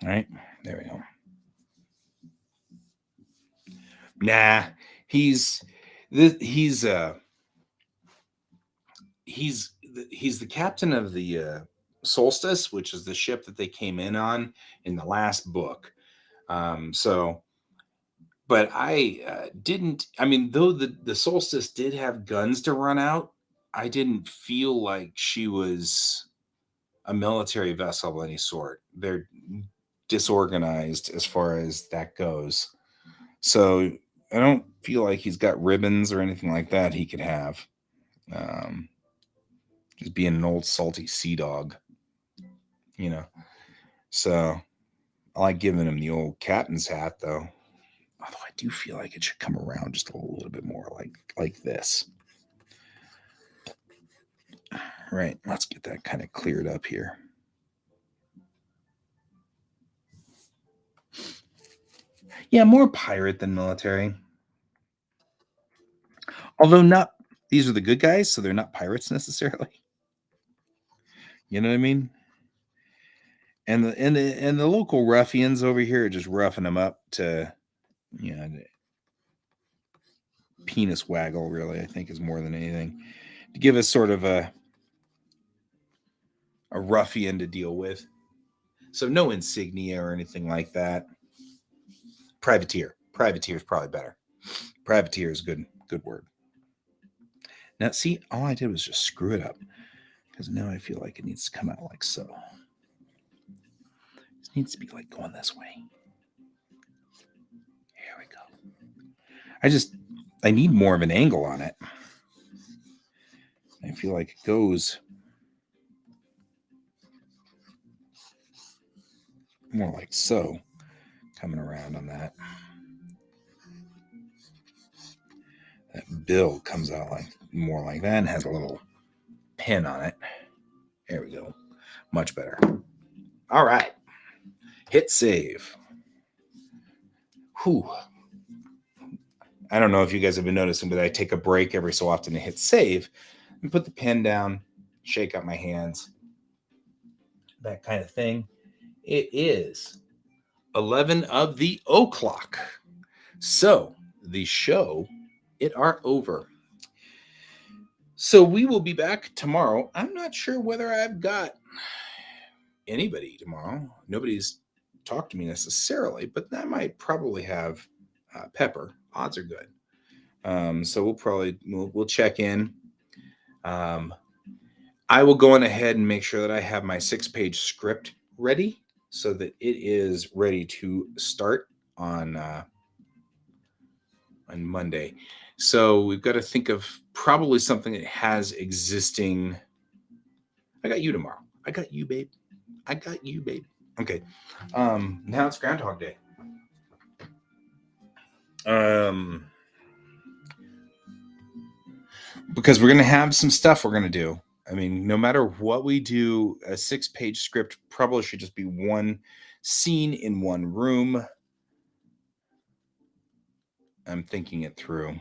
All right, there we go. Nah, he's the captain of the Solstice, which is the ship that they came in on in the last book. But I didn't. I mean, though the Solstice did have guns to run out, I didn't feel like she was a military vessel of any sort. They're disorganized as far as that goes. So I don't feel like he's got ribbons or anything like that he could have. Just being an old salty sea dog, So I like giving him the old captain's hat, though. Although I do feel like it should come around just a little bit more like this. Right, let's get that kind of cleared up here. Yeah, more pirate than military. Although these are the good guys, so they're not pirates necessarily. You know what I mean? And the local ruffians over here are just roughing them up to, penis waggle, really, I think, is more than anything. To give us sort of a ruffian to deal with. So no insignia or anything like that. Privateer. Privateer is probably better. Privateer is good word. Now, see, all I did was just screw it up. Because now I feel like it needs to come out like so. It needs to be like going this way. Here we go. I need more of an angle on it. I feel like it goes more like so, coming around on that. That bill comes out more like that and has a little pin on it. There we go. Much better. All right. Hit save. Whew. I don't know if you guys have been noticing, but I take a break every so often to hit save and put the pen down, shake out my hands, that kind of thing. It is 11 of the o'clock. So the show, it are over. So we will be back tomorrow. I'm not sure whether I've got anybody tomorrow. Nobody's talked to me necessarily, but I might probably have Pepper. Odds are good. So we'll check in. I will go on ahead and make sure that I have my 6-page script ready so that it is ready to start on Monday. So we've got to think of probably something that has existing. I got you tomorrow. I got you, babe. I got you, babe. Okay. Now it's Groundhog Day. Because we're going to have some stuff we're going to do. I mean, no matter what we do, a 6-page script probably should just be one scene in one room. I'm thinking it through.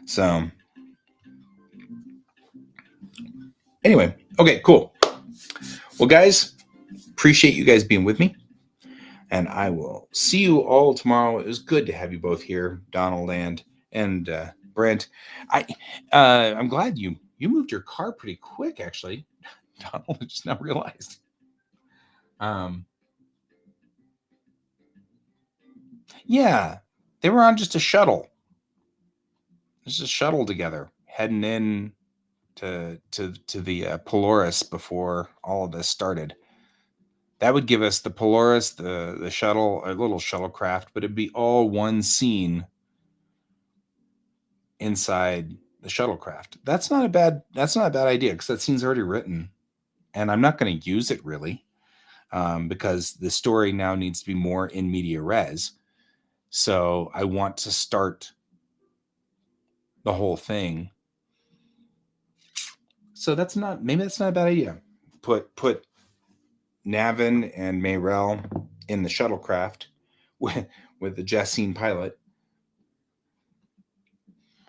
So, anyway, okay, cool. Well, guys, appreciate you guys being with me. And I will see you all tomorrow. It was good to have you both here, Donald and Brent. I'm glad you moved your car pretty quick, actually. Donald, I just now realized. Yeah, they were on just a shuttle. Just a shuttle together, heading in to the Polaris before all of this started. That would give us the Polaris, the shuttle, a little shuttlecraft, but it'd be all one scene inside the shuttlecraft. That's not a bad idea because that scene's already written, and I'm not going to use it really because the story now needs to be more in media res. So I want to start the whole thing. So maybe that's not a bad idea. Put Navin and Mayrel in the shuttlecraft with the Jessine pilot.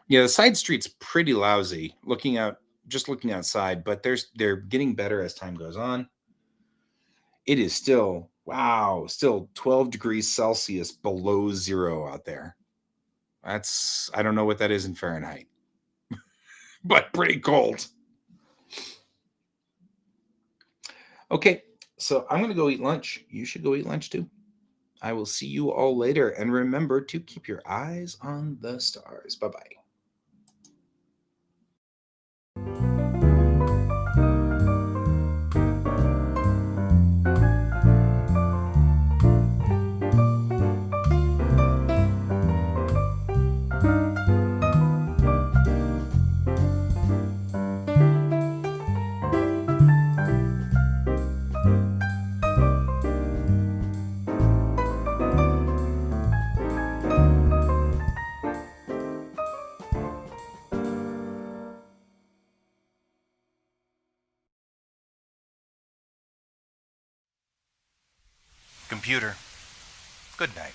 Yeah, the side street's pretty lousy looking outside, but they're getting better as time goes on. It is still 12 degrees Celsius below zero out there. I don't know what that is in Fahrenheit, but pretty cold. Okay, so I'm going to go eat lunch. You should go eat lunch too. I will see you all later. And remember to keep your eyes on the stars. Bye-bye. Computer, good night.